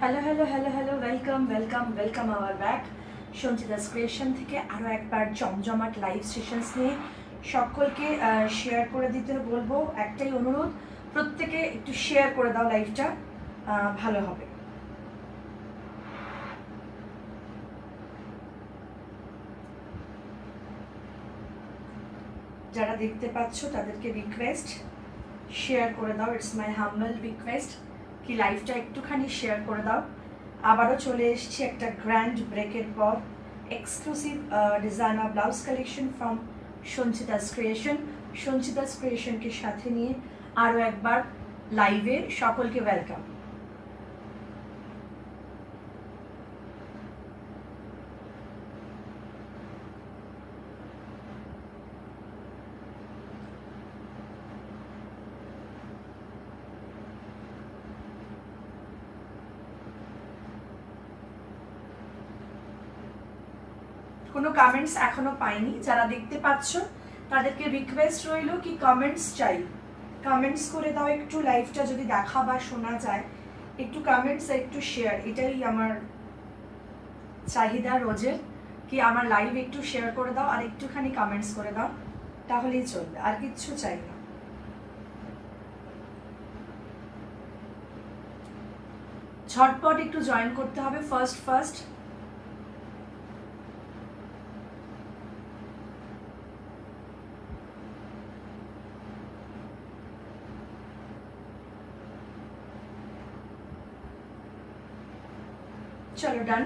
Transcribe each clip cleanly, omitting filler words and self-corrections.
Hello hello hello hello welcome welcome welcome hour back Sanchita's creation থেকে আরও একবার জমজমাট লাইভ সেশনস নিয়ে সকলকে শেয়ার করে দিতে বলবো। একটাই অনুরোধ, প্রত্যেকে একটু শেয়ার করে দাও, লাইভটা ভালো হবে। যারা দেখতে পাচ্ছ তাদেরকে রিকোয়েস্ট শেয়ার করে দাও, ইটস মাই হাম্বল রিকোয়েস্ট কি লাইভটা একটুখানি শেয়ার করে দাও। আবারও চলে এসেছি একটা গ্র্যান্ড ব্রেকের পর, exclusive designer blouse collection from Sanchita's creation. Sanchita's ক্রিয়েশনকে সাথে নিয়ে আরও একবার লাইভে সকলকে ওয়েলকাম। কোনো কমেন্টস এখনো পাইনি, যারা দেখতে পাচ্ছ তাদেরকে রিকোয়েস্ট রইল কি কমেন্টস চাই, কমেন্টস করে দাও একটু। লাইভটা যদি দেখা বা শোনা যায়, একটু কমেন্টস, একটু শেয়ার, এটাই আমার চাহিদা রোজের, কি আমার লাইভ একটু শেয়ার করে দাও আর একটুখানি কমেন্টস করে দাও, তাহলেই চলবে, আর কিচ্ছু চাই না। ঝটপট একটু জয়েন করতে হবে ফার্স্ট। চলো ডান,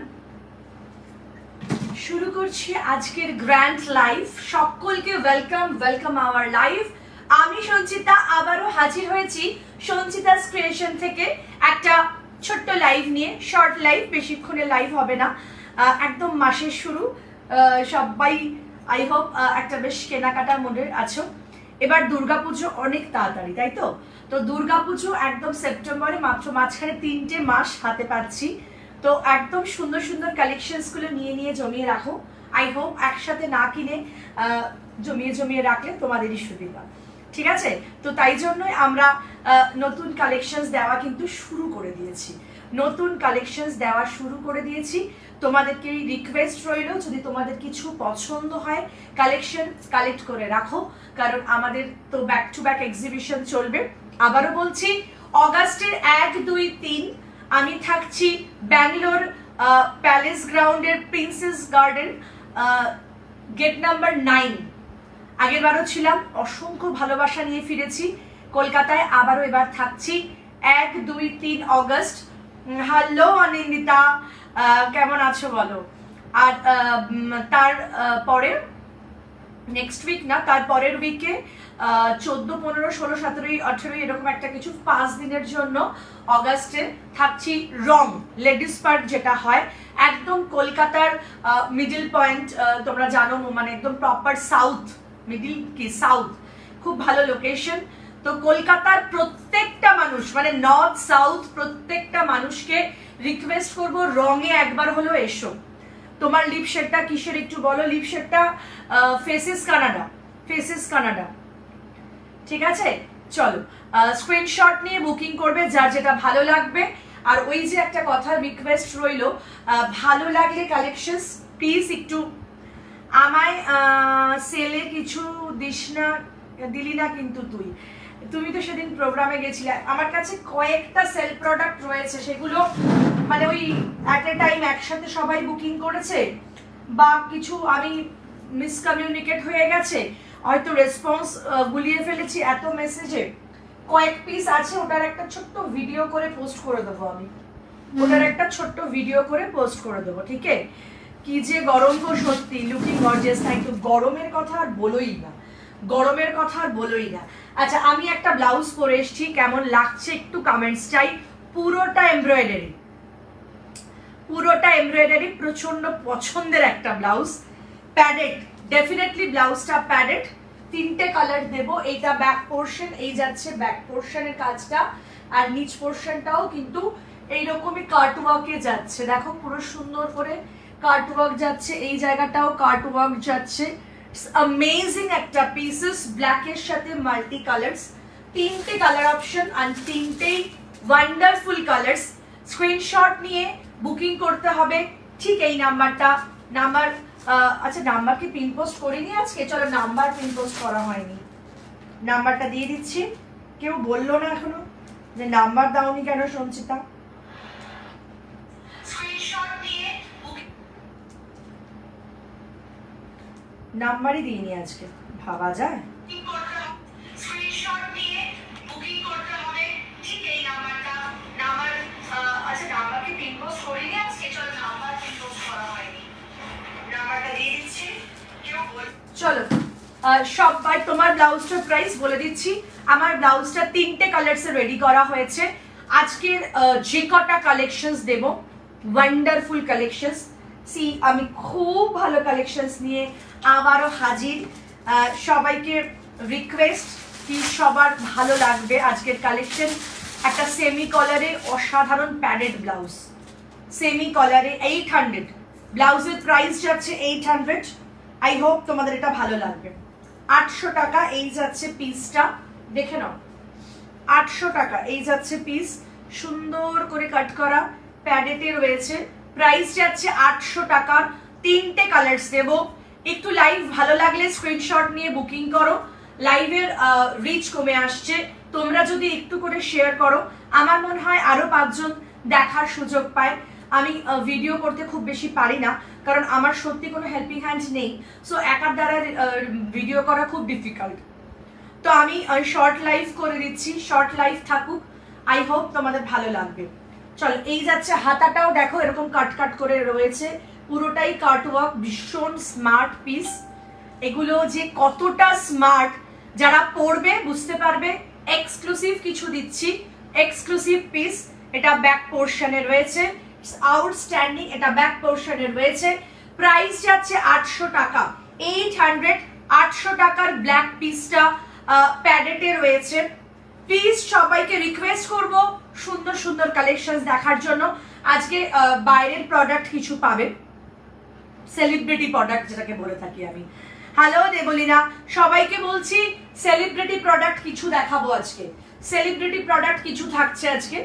শুরু করছি আজকের গ্র্যান্ড লাইভ। সকলকে ওয়েলকাম ওয়েলকাম আওয়ার লাইভ। আমি সঞ্চিতা আবারও হাজির হয়েছি সঞ্চিতাস ক্রিয়েশন থেকে একটা ছোট্ট লাইভ নিয়ে, শর্ট লাইভ, বেশিক্ষণের লাইভ হবে না, একদম মাসের শুরু। সবাই আই হোপ একটা বেশ কেনাকাটার মোডে আছো। এবার দুর্গাপুজো অনেক তাড়াতাড়ি, তাই তো? তো দুর্গাপুজো একদম সেপ্টেম্বরে, মাত্র মাঝখানে 3টে মাস হাতে পাচ্ছি। তো একদম সুন্দর সুন্দর কালেকশনসগুলো নিয়ে জমিয়ে রাখো। আই হোপ একসাথে না কিনে জমিয়ে রাখলে তোমাদেরই সুবিধা, ঠিক আছে? তো তাই জন্যই আমরা নতুন কালেকশনস দেওয়া কিন্তু শুরু করে দিয়েছি। তোমাদেরকে রিকোয়েস্ট রইল, যদি তোমাদের কিছু পছন্দ হয় কালেকশন কালেক্ট করে রাখো, কারণ আমাদের তো ব্যাক টু ব্যাক এক্সিবিশন চলবে। আবারও বলছি, অগাস্টের 1, 2, 3 আমি থাকছি ব্যাঙ্গালোর প্যালেস গ্রাউন্ডের প্রিন্সেস গার্ডেন, গেট নাম্বার 9। আগেরবারও ছিলাম, অসংখ্য ভালোবাসা নিয়ে ফিরেছি কলকাতায়। আবারও এবার থাকছি 1, 2, 3 অগস্ট। হ্যালো অনিন্দিতা, কেমন আছো বলো? আর তার পরে নেক্সট উইক না, তার পরের উইকে 14, 15, 16, 17, 18 এরকম একটা কিছু 5 দিনের জন্য অগাস্টে থাকছি রং লেডিস পার্ক, যেটা হয় একদম কলকাতার মিডল পয়েন্ট। তোমরা জানো, মানে একদম প্রপার সাউথ, মিডল কি সাউথ, খুব ভালো লোকেশন। তো কলকাতার প্রত্যেকটা মানুষ, মানে নর্থ সাউথ প্রত্যেকটা মানুষকে রিকোয়েস্ট করবো, রঙে একবার হলো এসো। তোমার লিপ শেডটা কিসের একটু বলো। লিপ শেডটা ফেসেস কানাডা, ঠিক আছে? চলো স্ক্রিনশট নিয়ে বুকিং করবে যার যেটা ভালো লাগবে। আর ওই যে একটা কথা রিকোয়েস্ট রইল, ভালো লাগলে কালেকশনস প্লিজ একটু আমায় সেলে কিছু দিলি না কিন্তু তুমি তো সেদিন প্রোগ্রামে গেছিলে। আমার কাছে কয়েকটা সেল প্রোডাক্ট রয়েছে, সেগুলো মানে ওই অ্যাট এ টাইম একসাথে সবাই বুকিং করেছে, বা কিছু আমি মিসকমিউনিকেট হয়ে গেছে, হয়তো রেসপন্স গুলিয়ে ফেলেছি এত মেসেজে। কয়েক পিস আছে, ওটার একটা ছোট্ট ভিডিও করে পোস্ট করে দেবো আমি, ঠিক আছে? কি যে গরম গো, সত্যি লুকিং গর্জিয়াস। Thank you. গরমের কথা আর বলোই না। আচ্ছা, আমি একটা ব্লাউজ পরে এসেছি, কেমন লাগছে একটু কমেন্টস চাই। পুরোটা এমব্রয়ডারি, প্রচন্ড পছন্দের একটা ব্লাউজ, প্যাডেড, ডেফিনেটলি ব্লাউজটা প্যাডেড। 3টে কালার দেব। এইটা ব্যাক পোর্শন, এই যাচ্ছে ব্যাক পোর্শনের কাজটা, আর নিচ পোর্শনটাও কিন্তু এইরকমই কাটওয়ার্কে যাচ্ছে। দেখো পুরো সুন্দর করে কাটওয়ার্ক যাচ্ছে, এই জায়গাটাও কাটওয়ার্ক যাচ্ছে। অ্যামেজিং একটা পিসেস, ব্ল্যাকের সাথে মাল্টি কালার্স, 3টে কালার অপশন আর 3টেই ওয়ান্ডারফুল কালার্স। স্ক্রিনশট নিয়ে বুকিং করতে হবে ঠিক এই নাম্বারটা। নাম্বার আচ্ছা নাম্বার কি পিন পোস্ট করিনি আজকে? চলো নাম্বার পিন পোস্ট করা হয়নি, নাম্বারটা দিয়ে দিচ্ছি। কেউ বললো না এখনো যে নাম্বার দাওনি কেন সঞ্চিতা? নাম্বারই দিইনি আজকে, ভাবা যায়? চলো সবাই তোমার ব্লাউজটার প্রাইস বলে দিচ্ছি। আমার ব্লাউজটা 3টে কালারসে রেডি করা হয়েছে। আজকের যে কটা কালেকশনস দেব, ওয়ান্ডারফুল কালেকশনস। সি আমি খুব ভালো কালেকশনস নিয়ে আবারও হাজির। সবাইকে রিকোয়েস্ট কি সবার ভালো লাগবে আজকের কালেকশন। একটা সেমি কলারে অসাধারণ প্যাডেড ব্লাউজ, সেমি কলারে 800, ব্লাউজের প্রাইস যাচ্ছে 800। আই হোপ তোমাদের এটা ভালো লাগবে। 800 টাকা এই যাচ্ছে পিসটা, দেখে নাও 800 টাকা এই যাচ্ছে পিস, সুন্দর করে কাট করা প্যাডেটে রয়েছে। প্রাইস যাচ্ছে 800 টাকার। 3টে কালার্স দেব। একটু লাইভ ভালো লাগলে স্ক্রিনশট নিয়ে বুকিং করো। লাইভের রিচ কমে আসছে, তোমরা যদি একটু করে শেয়ার করো আমার মনে হয় আরো 5 জন দেখার সুযোগ পায়। আমি ভিডিও করতে খুব বেশি পারি না, কারণ আমার সত্যি কোনো হেল্পিং হ্যান্ড নেই, সো একার দ্বারা ভিডিও করা খুব ডিফিকাল্ট। তো আমি শর্ট লাইভ করে দিচ্ছি, শর্ট লাইভ থাকুক। আই হোপ তোমাদের ভালো লাগবে। চলো এই যাচ্ছে হাতাটাও দেখো এরকম কাট কাট করে রয়েছে, পুরোটাই কাট ওয়ার্ক, ভীষণ স্মার্ট পিস। এগুলো যে কতটা স্মার্ট যারা পরবে বুঝতে পারবে। এক্সক্লুসিভ কিছু দিচ্ছি, এক্সক্লুসিভ পিস। এটা ব্যাক পোর্শনে রয়েছে, আউটস্ট্যান্ডিং, এটা ব্যাক পোর্শনে রয়েছে। প্রাইস যাচ্ছে 800 টাকা, 800। 800 টাকার ব্ল্যাক পিসটা প্যাডেটে রয়েছে। প্লিজ সবাইকে রিকোয়েস্ট করব সুন্দর সুন্দর কালেকশন দেখার জন্য। আজকে বাইরের প্রোডাক্ট কিছু পাবে, সেলিব্রিটি প্রোডাক্ট যেটাকে বলে থাকি আমি। হ্যালো দেবলিনা, সবাইকে বলছি সেলিব্রিটি প্রোডাক্ট কিছু দেখাবো আজকে। সেলিব্রিটি প্রোডাক্ট কিছু থাকছে আজকে,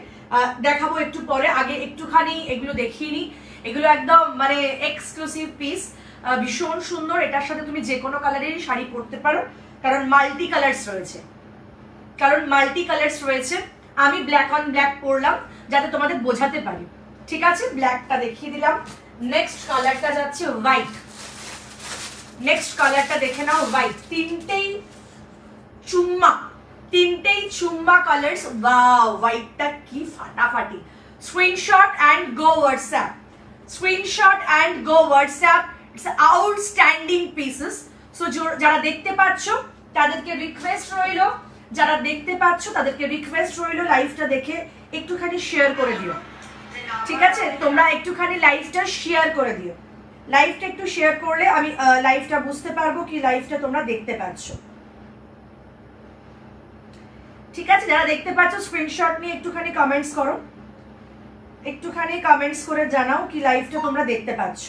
দেখাবো একটু পরে। আগে একটুখানি এগুলো দেখিয়ে নিই। এগুলো একদম মানে এক্সক্লুসিভ পিস, ভীষণ সুন্দর। এটার সাথে তুমি যে কোনো কালারেরই শাড়ি পরতে পারো, কারণ মাল্টি কালার্স রয়েছে। আমি ব্ল্যাক অন ব্ল্যাক পরলাম যাতে তোমাদের বোঝাতে পারি, ঠিক আছে? ব্ল্যাকটা দেখিয়ে দিলাম। নেক্সট কালারটা যাচ্ছে হোয়াইট। নেক্সট কালারটা দেখে নাও, হোয়াইট। তিনটেই চুম্মা কালার্স। ওয়াও, হোয়াইটটা কি ফাটাফাটি। Screenshot and go WhatsApp, screenshot and go WhatsApp. It's outstanding pieces. So যারা দেখতে পাচ্ছ তাদেরকে রিকোয়েস্ট রইলো, লাইভটা দেখে একটুখানি শেয়ার করে দিও, ঠিক আছে? তোমরা একটুখানি লাইভটা শেয়ার করে দিও। লাইভটা একটু শেয়ার করলে আমি লাইভটা বুঝতে পারবো কি লাইভটা তোমরা দেখতে পাচ্ছ, ঠিক আছে? যারা দেখতে পাচ্ছ স্ক্রিনশট নিয়ে একটুখানি কমেন্টস করো, একটুখানি কমেন্টস করে জানাও কি লাইভটা তোমরা দেখতে পাচ্ছ।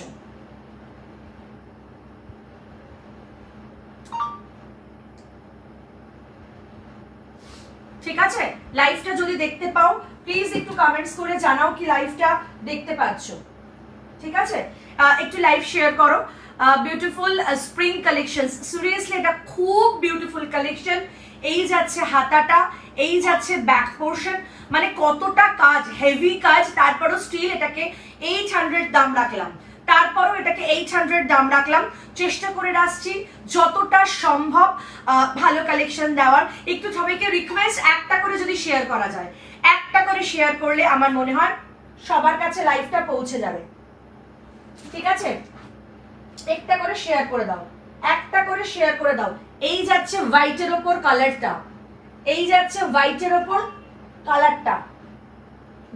ঠিক আছে? লাইভটা যদি দেখতে পাও প্লিজ একটু কমেন্টস করে জানাও কি লাইভটা দেখতে পাচ্ছ, ঠিক আছে? একটু লাইভ শেয়ার করো। বিউটিফুল স্প্রিং কালেকশনস, সিরিয়াসলি এটা খুব বিউটিফুল কালেকশন। এই যাচ্ছে হাতাটা, এই যাচ্ছে ব্যাক পোর্শন, মানে কতটা কাজ, হেভি কাজ। তারপরও স্টিল এটাকে 800 দাম রাখলাম, চেষ্টা করে আসছি যতটা সম্ভব ভালো কালেকশন দেওয়ার। একটু সবাইকে রিকোয়েস্ট, একটা করে যদি শেয়ার করা যায়, একটা করে শেয়ার করলে আমার মনে হয় সবার কাছে লাইভটা পৌঁছে যাবে, ঠিক আছে? একটা করে শেয়ার করে দাও, একটা করে শেয়ার করে দাও। এই যাচ্ছে হোয়াইটের ওপর কালারটা, এই যাচ্ছে হোয়াইটের ওপর কালারটা,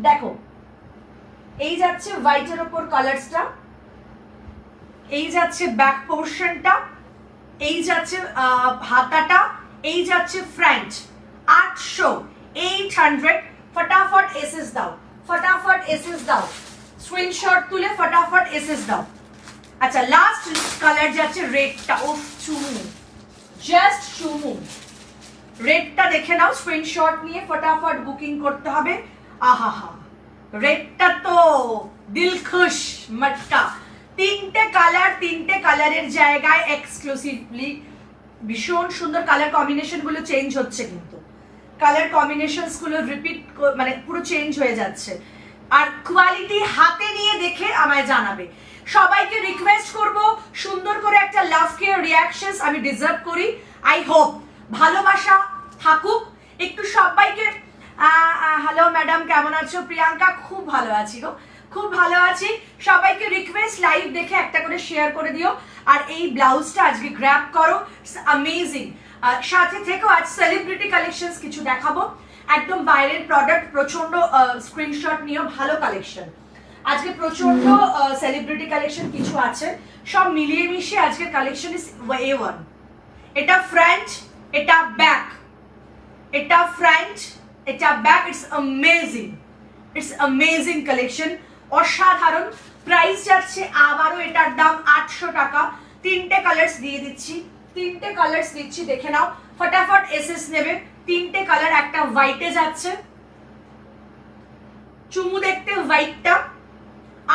দেখো এই যাচ্ছে হোয়াইটের ওপর কালারসটা, এই যাচ্ছে ব্যাক পোর্শনটা, এই যাচ্ছে হাতাটা, এই যাচ্ছে ফ্রন্ট। 800, 800। ফটাফট এসএস দাও, ফটাফট এসএস দাও, স্ক্রিনশট তুলে ফটাফট এসএস দাও। আচ্ছা, লাস্ট কালার যাচ্ছে রেডটা। ও চুমু, জাস্ট চুমু। রেডটা দেখে নাও, স্ক্রিনশট নিয়ে ফটাফট বুকিং করতে হবে। আহা হা, রেডটা তো দিল খুশ মটকা। তিনটে কালারের জায়গায় এক্সক্লুসিভলি ভীষণ সুন্দর কালার কম্বিনেশন গুলো চেঞ্জ হচ্ছে, কিন্তু কালার কম্বিনেশনস গুলো রিপিট মানে পুরো চেঞ্জ হয়ে যাচ্ছে। আর কোয়ালিটি হাতে নিয়ে দেখে আমায় জানাবে। সবাইকে রিকোয়েস্ট করব, সুন্দর করে একটা লাভ কেয়ার রিয়াকশনস আমি ডিজার্ভ করি। আই হোপ ভালোবাসা থাকুক একটু সবাইকে। হ্যালো ম্যাডাম, কেমন আছো? প্রিয়াঙ্কা, খুব ভালো আছি গো, খুব ভালো আছি। সবাইকে রিকোয়েস্ট লাইভ দেখে একটা করে শেয়ার করে দিও। আর এই ব্লাউজটা আজকে গ্র্যাব করো, অ্যামেজিং। সাথে থেকেও আজ সেলিব্রিটি কালেকশনস কিছু দেখাবো, একদম বাইরের প্রোডাক্ট, প্রচন্ড স্ক্রিনশট নিও, ভালো কালেকশন আজকে, প্রচন্ড সেলিব্রিটি কালেকশন কিছু আছে, সব মিলিয়ে মিশিয়ে আজকের কালেকশন ইজ A1। এটা ফ্রন্ট, এটা ব্যাক, এটা ফ্রন্ট, এটা ব্যাক। ইটস অ্যামেজিং কালেকশন, অসাধারণ। প্রাইস যাচ্ছে আবারও এটার দাম 800 টাকা। তিনটে কালার্স দিয়ে দিচ্ছি, তিনটে কালার্স দিচ্ছি, দেখে নাও ফটাফট এসএস নেবে। তিনটে কালার, একটা হোয়াইটে যাচ্ছে, চুমু দেখতে হোয়াইটটা,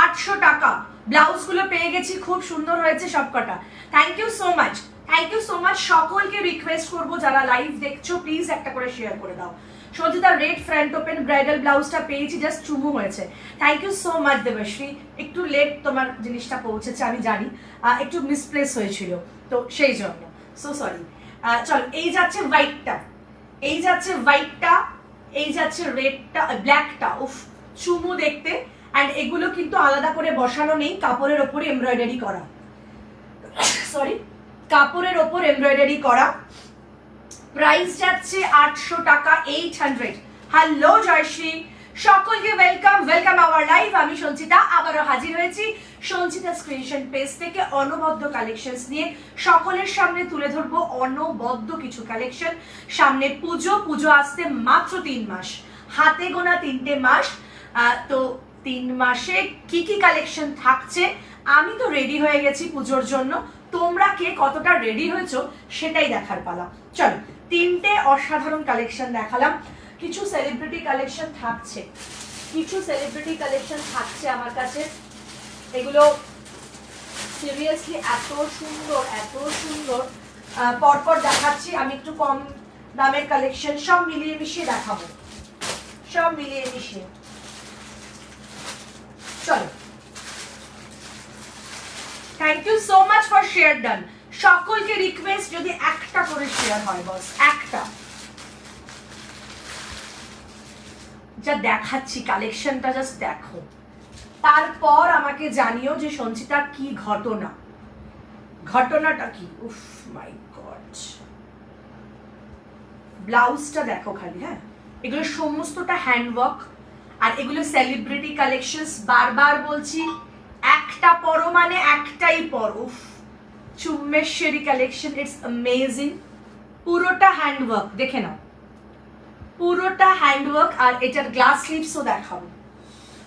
800 টাকা। ব্লাউজ গুলো পেয়ে গেছি, খুব সুন্দর হয়েছে সবকটা। Thank you so much, thank you so much. সকলকে রিকোয়েস্ট করবো যারা লাইভ দেখছো প্লিজ একটা করে শেয়ার করে দাও। Sanchita red front open bridal ব্লাউজটা পেয়েছি, জাস্ট চুমু হয়েছে। Thank you so much Debashree. একটু লেট তোমার জিনিসটা পৌঁছেছে আমি জানি, একটু মিসপ্লেস হয়েছিল তো সেই জন্য, সো সরি। চলো, এই যাচ্ছে হোয়াইটটা, এই যাচ্ছে হোয়াইটটা, এই যাচ্ছে রেডটা, ব্ল্যাকটা। উফ, চুমু দেখতে। অ্যান্ড এগুলো কিন্তু আলাদা করে বসানো নেই, কাপড়ের ওপরে এমব্রয়ডারি করা, সরি, কাপড়ের ওপর এমব্রয়ডারি করা। প্রাইস যাচ্ছে 800 টাকা, 800। হ্যালো জয়শ্রী, সকলকে ওয়েলকাম, ওয়েলকাম আওয়ার লাইভ। আমি সঞ্চিতা আবারও হাজির হয়েছি সঞ্চিতা স্ক্রিনশট পেজ থেকে অনবদ্য কালেকশনস নিয়ে সকলের সামনে তুলে ধরবো অনবদ্য কিছু কালেকশন। সামনে পুজো, পুজো আসতে মাত্র 3 মাস, হাতে গোনা 3টে মাস। তো 3 মাসে কি কি কালেকশন থাকছে, আমি তো রেডি হয়ে গেছি পুজোর জন্য, তোমরা কে কতটা রেডি হয়েছো সেটাই দেখার পালা। চলো, 3টে অসাধারণ কালেকশন দেখালাম। কিছু সেলিব্রিটি কালেকশন থাকছে, কিছু সেলিব্রিটি কালেকশন থাকছে আমার কাছে। এগুলো সিরিয়াসলি এত সুন্দর, এত সুন্দর, পরপর দেখাচ্ছি। আমি একটু কম দামের কালেকশন সব মিলিয়ে মিশিয়ে দেখাবো, সব মিলিয়ে মিশিয়ে। চলো, thank you so much for share done. সকলকে রিকোয়েস্ট যদি একটা করে শেয়ার হয়, বস একটা। যা দেখাচ্ছি কালেকশনটা জাস্ট দেখো, তারপর আমাকে জানিও যে সঞ্চিতা কি ঘটনা, ঘটনাটা কি। উফ মাই গড, ব্লাউজটা দেখো খালি। হ্যাঁ, এগুলো সমস্তটা হ্যান্ডওয়ার্ক, আর এগুলো সেলিব্রিটি কালেকশনস। বারবার বলছি, একটা পরো মানে একটাই পরো। উফ, চুম্মেশ্বরী কালেকশন, ইটস অ্যামেজিং। পুরোটা হ্যান্ডওয়ার্ক, দেখে নাও, পুরোটা হ্যান্ডওয়ার্ক। আর এটার গ্লাস স্লিভসও দেখাবো।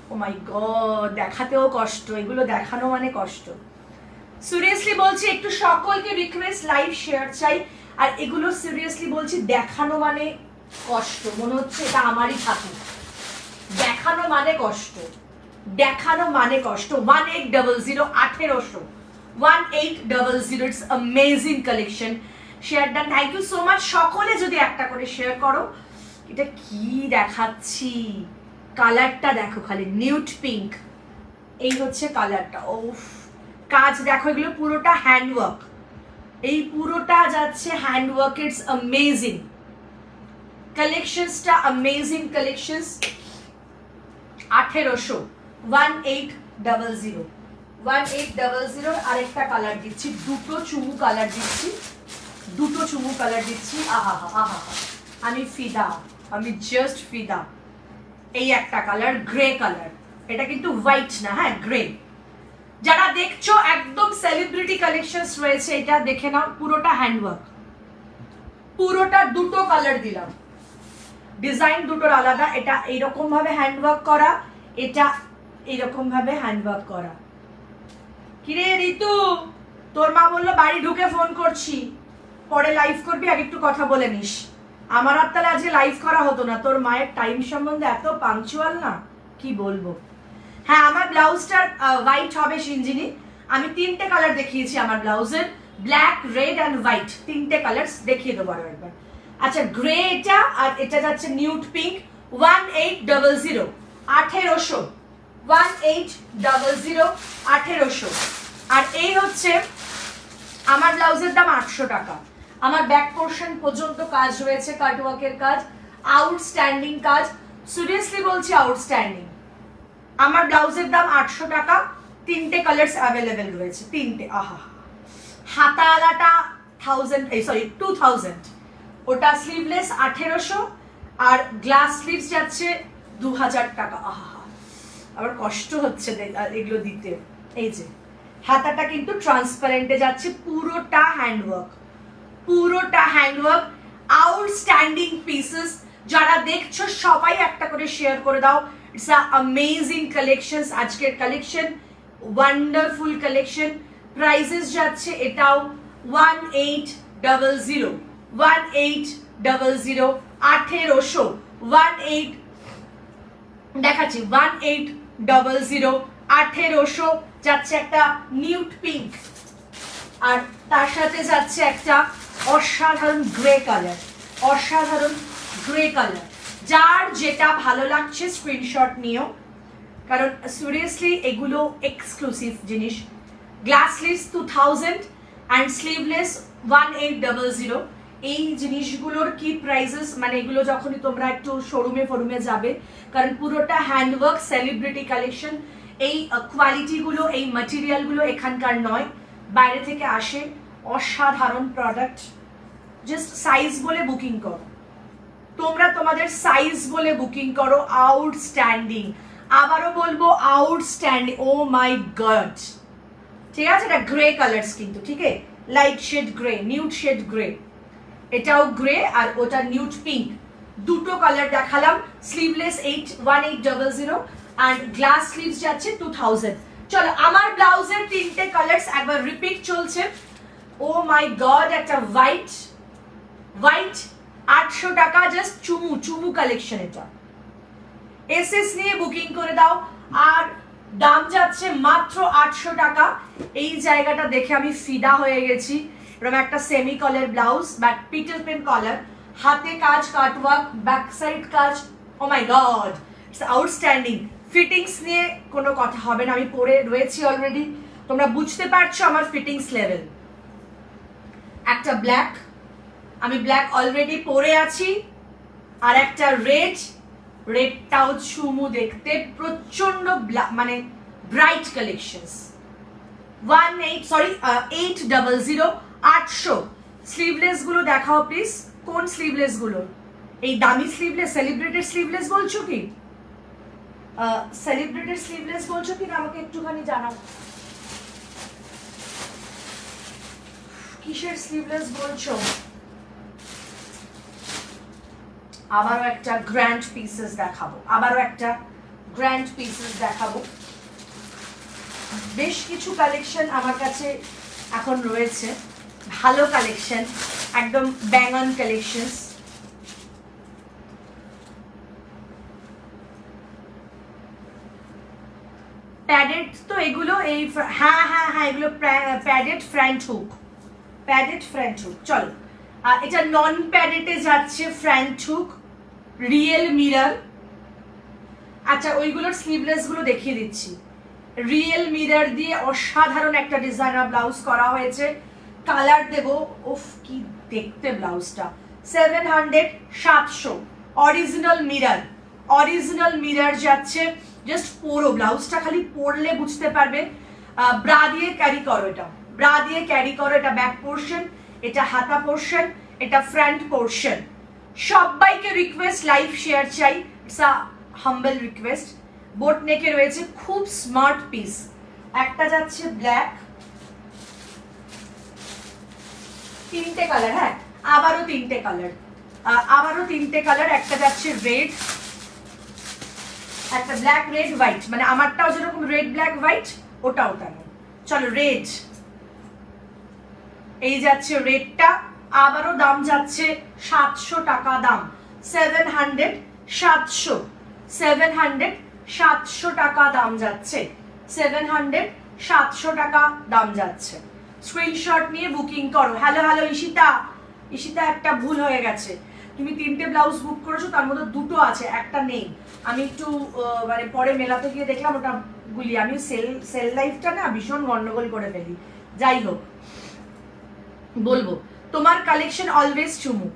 ও মাই গড, দেখাতেও কষ্ট, এগুলো দেখানো মানে কষ্ট। সিরিয়াসলি বলছি, একটু সকলকে রিকোয়েস্ট লাইভ শেয়ার চাই। আর এগুলো সিরিয়াসলি বলছি, দেখানো মানে কষ্ট, মনে হচ্ছে এটা আমারই ঠাকুর। দেখানো মানে কষ্ট, দেখানো মানে কষ্ট। 1800, 1800, 1800। It's amazing collection. Share done, thank you so much. সকলে যদি একটা করে শেয়ার করো। এটা কি দেখাচ্ছি, কালারটা দেখো খালি, নিউড পিঙ্ক। এই হচ্ছে কালারটা। ওফ, কাজ দেখো, এগুলো পুরোটা হ্যান্ডওয়ার্ক, এই পুরোটা যাচ্ছে হ্যান্ডওয়ার্ক। ইটস অ্যামেজিং কালেকশনসটা, অ্যামেজিং কালেকশনস। 1800, 1800, 1800। আরেকটা কালার দিচ্ছি, দুটো চুমু কালার দিচ্ছি, দুটো চুমু কালার দিচ্ছি। আহা আহা, আমি ফিদা, আমি জাস্ট ফিদা। এই একটা কালার, গ্রে কালার, এটা কিন্তু হোয়াইট না, হ্যাঁ গ্রে। যারা দেখছো একদম সেলিব্রিটি কালেকশনস রয়েছে, এটা দেখে নাও, পুরোটা হ্যান্ডওয়ার্ক, পুরোটা। দুটো কালার দিলাম, ডিজাইন দুটোর আলাদা। এটা এইরকম ভাবে হ্যান্ডওয়ার্ক করা, এটা এইরকম ভাবে হ্যান্ডওয়ার্ক করা। কিরে ঋতু, তোর মা বললো বাড়ি ঢুকে ফোন করছি, পরে লাইভ করবি, আগে একটু কথা বলে নিস। আমার আর তাহলে আজকে লাইভ করা হতো না। তোর মায়ের টাইম সম্বন্ধে এত পাংচুয়াল না, কি বলবো। হ্যাঁ, আমার ব্লাউজটার হোয়াইট হবে সিঞ্জিনি। আমি 3টে কালার দেখিয়েছি আমার ব্লাউজের, ব্ল্যাক, রেড অ্যান্ড হোয়াইট, 3টে কালার্স দেখিয়ে দেবো আরো একবার। আচ্ছা, গ্রে এটা, আর এটা যাচ্ছে নিউড পিঙ্ক। 1800, 1800, 1800, 1800। আর এই হচ্ছে আমার ব্লাউজের দাম 800 টাকা। আমার ব্যাক পোর্শন পর্যন্ত কাজ রয়েছে, কাটওয়ার্কের কাজ, আউটস্ট্যান্ডিং কাজ, সিরিয়াসলি বলছি আউটস্ট্যান্ডিং। আমার ব্লাউজের দাম 800 টাকা, 3টে কালার্স অ্যাভেলেবেল রয়েছে, 3টে। আহা, হাতাওয়ালাটা 2000, ওটা স্লিভলেস 1800, আর গ্লাস স্লিভস যাচ্ছে 2000 টাকা। আহা, আবার কষ্ট হচ্ছে এগুলো দিতে। এই যে হাতাটা কিন্তু ট্রান্সপারেন্টে যাচ্ছে, পুরোটা হ্যান্ডওয়ার্ক, পুরোটা হ্যান্ডওয়ার্ক, আউটস্ট্যান্ডিং পিসেস। যারা দেখছো সবাই একটা করে শেয়ার করে দাও। ইটস আ অ্যামেজিং কালেকশন, আজকের কালেকশন ওয়ান্ডারফুল কালেকশন। প্রাইসেস যাচ্ছে এটাও 1800, 1800, 1800, 18 দেখাচ্ছি, 1800, 1800 যাচ্ছে একটা নিউড পিঙ্ক, আর তার সাথে যাচ্ছে একটা অসাধারণ গ্রে কালার, অসাধারণ গ্রে কালার। যার যেটা ভালো লাগছে স্ক্রিনশট নিও, কারণ সিরিয়াসলি এগুলো এক্সক্লুসিভ জিনিস। Glass sleeves 2000 and sleeveless 1800। এই জিনিসগুলোর কি প্রাইসেস, মানে এগুলো যখনই তোমরা একটু শোরুমে যাবে, কারণ পুরোটা হ্যান্ডওয়ার্ক, সেলিব্রিটি কালেকশন। এই কোয়ালিটিগুলো, এই ম্যাটেরিয়ালগুলো এখানকার নয়, বাইরে থেকে আসে। অসাধারণ প্রোডাক্ট। জাস্ট সাইজ বলে বুকিং করো, তোমরা তোমাদের সাইজ বলে বুকিং করো। আউটস্ট্যান্ডিং, আবারও বলবো আউটস্ট্যান্ডিং। ও মাই গড, ঠিক আছে। এটা গ্রে কালার্স কিন্তু, ঠিক আছে, light shade grey, nude shade grey, এটাও গ্রে আর ওটা নিউড পিঙ্ক। দুটো কালার দেখালাম। স্লিভলেস 1800 আর গ্লাস স্লিভস যাচ্ছে 2000। চলো, আমার ব্লাউজের 3টে কালার্স একবার রিপিট চলছে। ও মাই গড, একটা হোয়াইট, হোয়াইট 800 টাকা, জাস্ট চুমু কালেকশন। এটা এসএস নিয়ে বুকিং করে দাও, আর দাম যাচ্ছে মাত্র 800 টাকা। এই জায়গাটা দেখে আমি ফিদা হয়ে গেছি। এরকম একটা semi collar blouse, but Peter Pan collar, হাতে কাজ, কাটওয়ার্ক, ব্যাক সাইড কাজ। Oh my god, it's outstanding. Fittings নিয়ে কোনো কথা হবে না, আমি পরে রয়েছি অলরেডি, তোমরা বুঝতে পারছো আমার ফিটিংস লেভেল। একটা ব্ল্যাক, আমি ব্ল্যাক অলরেডি পরে আছি, আর একটা রেড, রেডটাও চুমু দেখতে, প্রচন্ড মানে ব্রাইট কালেকশনস। 800, 800। স্লিভলেস গুলো দেখাও প্লিজ, কোন স্লিভলেস গুলো? এই দামি স্লিভলেস, সেলিব্রেটেড স্লিভলেস বলছো কি? সেলিব্রেটেড স্লিভলেস বলছো কি না আমাকে একটুখানি জানাও। কিসের স্লিভলেস বলছো? আবারও একটা গ্র্যান্ড পিসেস দেখাবো, বেশ কিছু কালেকশন আমার কাছে এখন রয়েছে, ভালো কালেকশন, একদম ব্যাং অন কালেকশনস। প্যাডেড তো এগুলো, এই হ্যাঁ এগুলো প্যাডেড ফ্রন্ট হুক, চলো। এটা নন প্যাডেটে যাচ্ছে, ফ্রন্ট হুক, রিয়েল মিরর। আচ্ছা, ওইগুলোর স্লিভলেস গুলো দেখিয়ে দিচ্ছি। রিয়েল মিরর দিয়ে অসাধারণ একটা ডিজাইনার ব্লাউজ করা হয়েছে। কালার দেব, উফ কি দেখতে ব্লাউজটা। 700, 700। অরিজিনাল মিরর যাচ্ছে। জাস্ট পরো, ব্লাউজটা খালি পরলে বুঝতে পারবে। ব্রা দিয়ে ক্যারি করো, এটা ব্যাক পোর্শন, এটা হাতা পোর্শন, এটা ফ্রন্ট পোর্শন। সবাইকে রিকোয়েস্ট, লাইভ শেয়ার চাই, it's a humble request. Boat নেকে রয়েছে, খুব স্মার্ট পিস। একটা যাচ্ছে ব্ল্যাক, 3টে কালার, হ্যাঁ আবারও 3টে কালার, একটা যাচ্ছে রেড, একটা ব্ল্যাক, রেড, হোয়াইট, মানে আমারটাও যেরকম রেড ব্ল্যাক হোয়াইট, ওটাও তেমন। চলো, রেড, এই যাচ্ছে রেডটা, আবারও দাম যাচ্ছে 700 টাকা দাম। 700, 700, 700 টাকা দাম যাচ্ছে, 700 700 টাকা দাম যাচ্ছে। স্ক্রিনশট নিয়ে বুকিং করো। হ্যালো হ্যালো ঈশিতা, ঈশিতা একটা ভুল হয়ে গেছে, তুমি 3টে ব্লাউজ বুক করেছো, তার মধ্যে 2টো আছে, একটা নেই। আমি একটু মানে পরে মেলাতে গিয়ে দেখলাম ওটা গুলি, আমি সেল লাইফটা না ভীষণ গন্ডগোল করে ফেলি। যাই হোক, বলবো তোমার কালেকশন অলওয়েজ চুমু,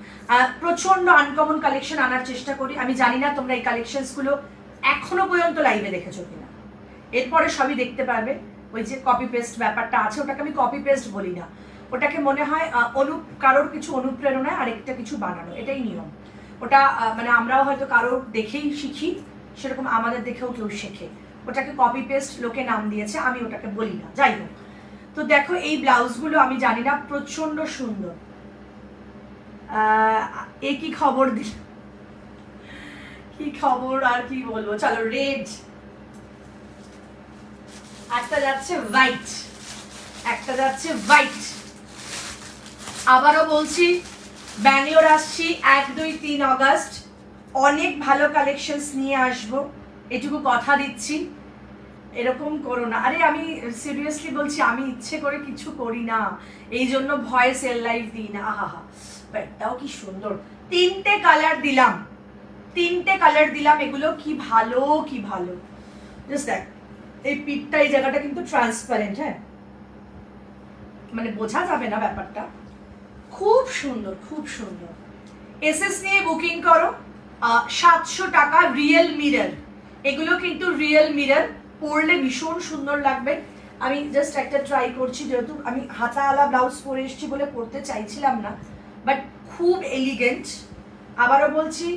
প্রচন্ড আনকমন কালেকশন আনার চেষ্টা করি। আমি জানি না তোমরা এই কালেকশনসগুলো এখনো পর্যন্ত লাইভে দেখেছো কিনা, এরপরে সবই দেখতে পারবে। ওই যে কপি পেস্ট ব্যাপারটা আছে, ওটাকে আমি কপি পেস্ট বলি না, ওটাকে মনে হয় কারোর কিছু অনুপ্রেরণায় আরেকটা কিছু বানানো, এটাই নিয়ম। ওটা মানে আমরাও হয়তো কারোর দেখেই শিখি, সেরকম আমাদের দেখেও কেউ শেখে, ওটাকে কপি পেস্ট লোকে নাম দিয়েছে, আমি ওটাকে বলি না। যাই হোক, তো দেখো এই ব্লাউজগুলো আমি জানি না প্রচন্ড সুন্দর। এ কি খবর দিল, কি খবর আর কি বলবো। চলো, রেড একটা যাচ্ছে, হোয়াইট একটা যাচ্ছে, হোয়াইট। আবারও বলছি, ব্যাঙ্গালোর আসছি 1, 2, 3 অগস্ট, অনেক ভালো কালেকশনস নিয়ে আসবো, এটুকু কথা দিচ্ছি। এরকম করো না, আরে আমি সিরিয়াসলি বলছি, আমি ইচ্ছে করে কিছু করি না, এই জন্য ভয়ে সেল লাইভ দিই না। আহা, ব্যাগটাও কি সুন্দর, 3টে কালার দিলাম, 3টে কালার দিলাম, এগুলো কি ভালো, কি ভালো। জাস্ট দেখ, এই পিঠটা, এই জায়গাটা কিন্তু ট্রান্সপারেন্ট, হ্যাঁ মানে বোঝা যাবে না ব্যাপারটা, খুব সুন্দর, খুব সুন্দর। এসএস নিয়ে বুকিং করো, 700 টাকা, রিয়েল মিরর, এগুলো কিন্তু রিয়েল মিরর, পরলে ভীষণ সুন্দর লাগবে। আমি জাস্ট একটা ট্রাই করছি, যেহেতু আমি হাতাওয়ালা ব্লাউজ পরে এসেছি বলে পরতে চাইছিলাম না, বাট খুব এলিগেন্ট, আবারও বলছি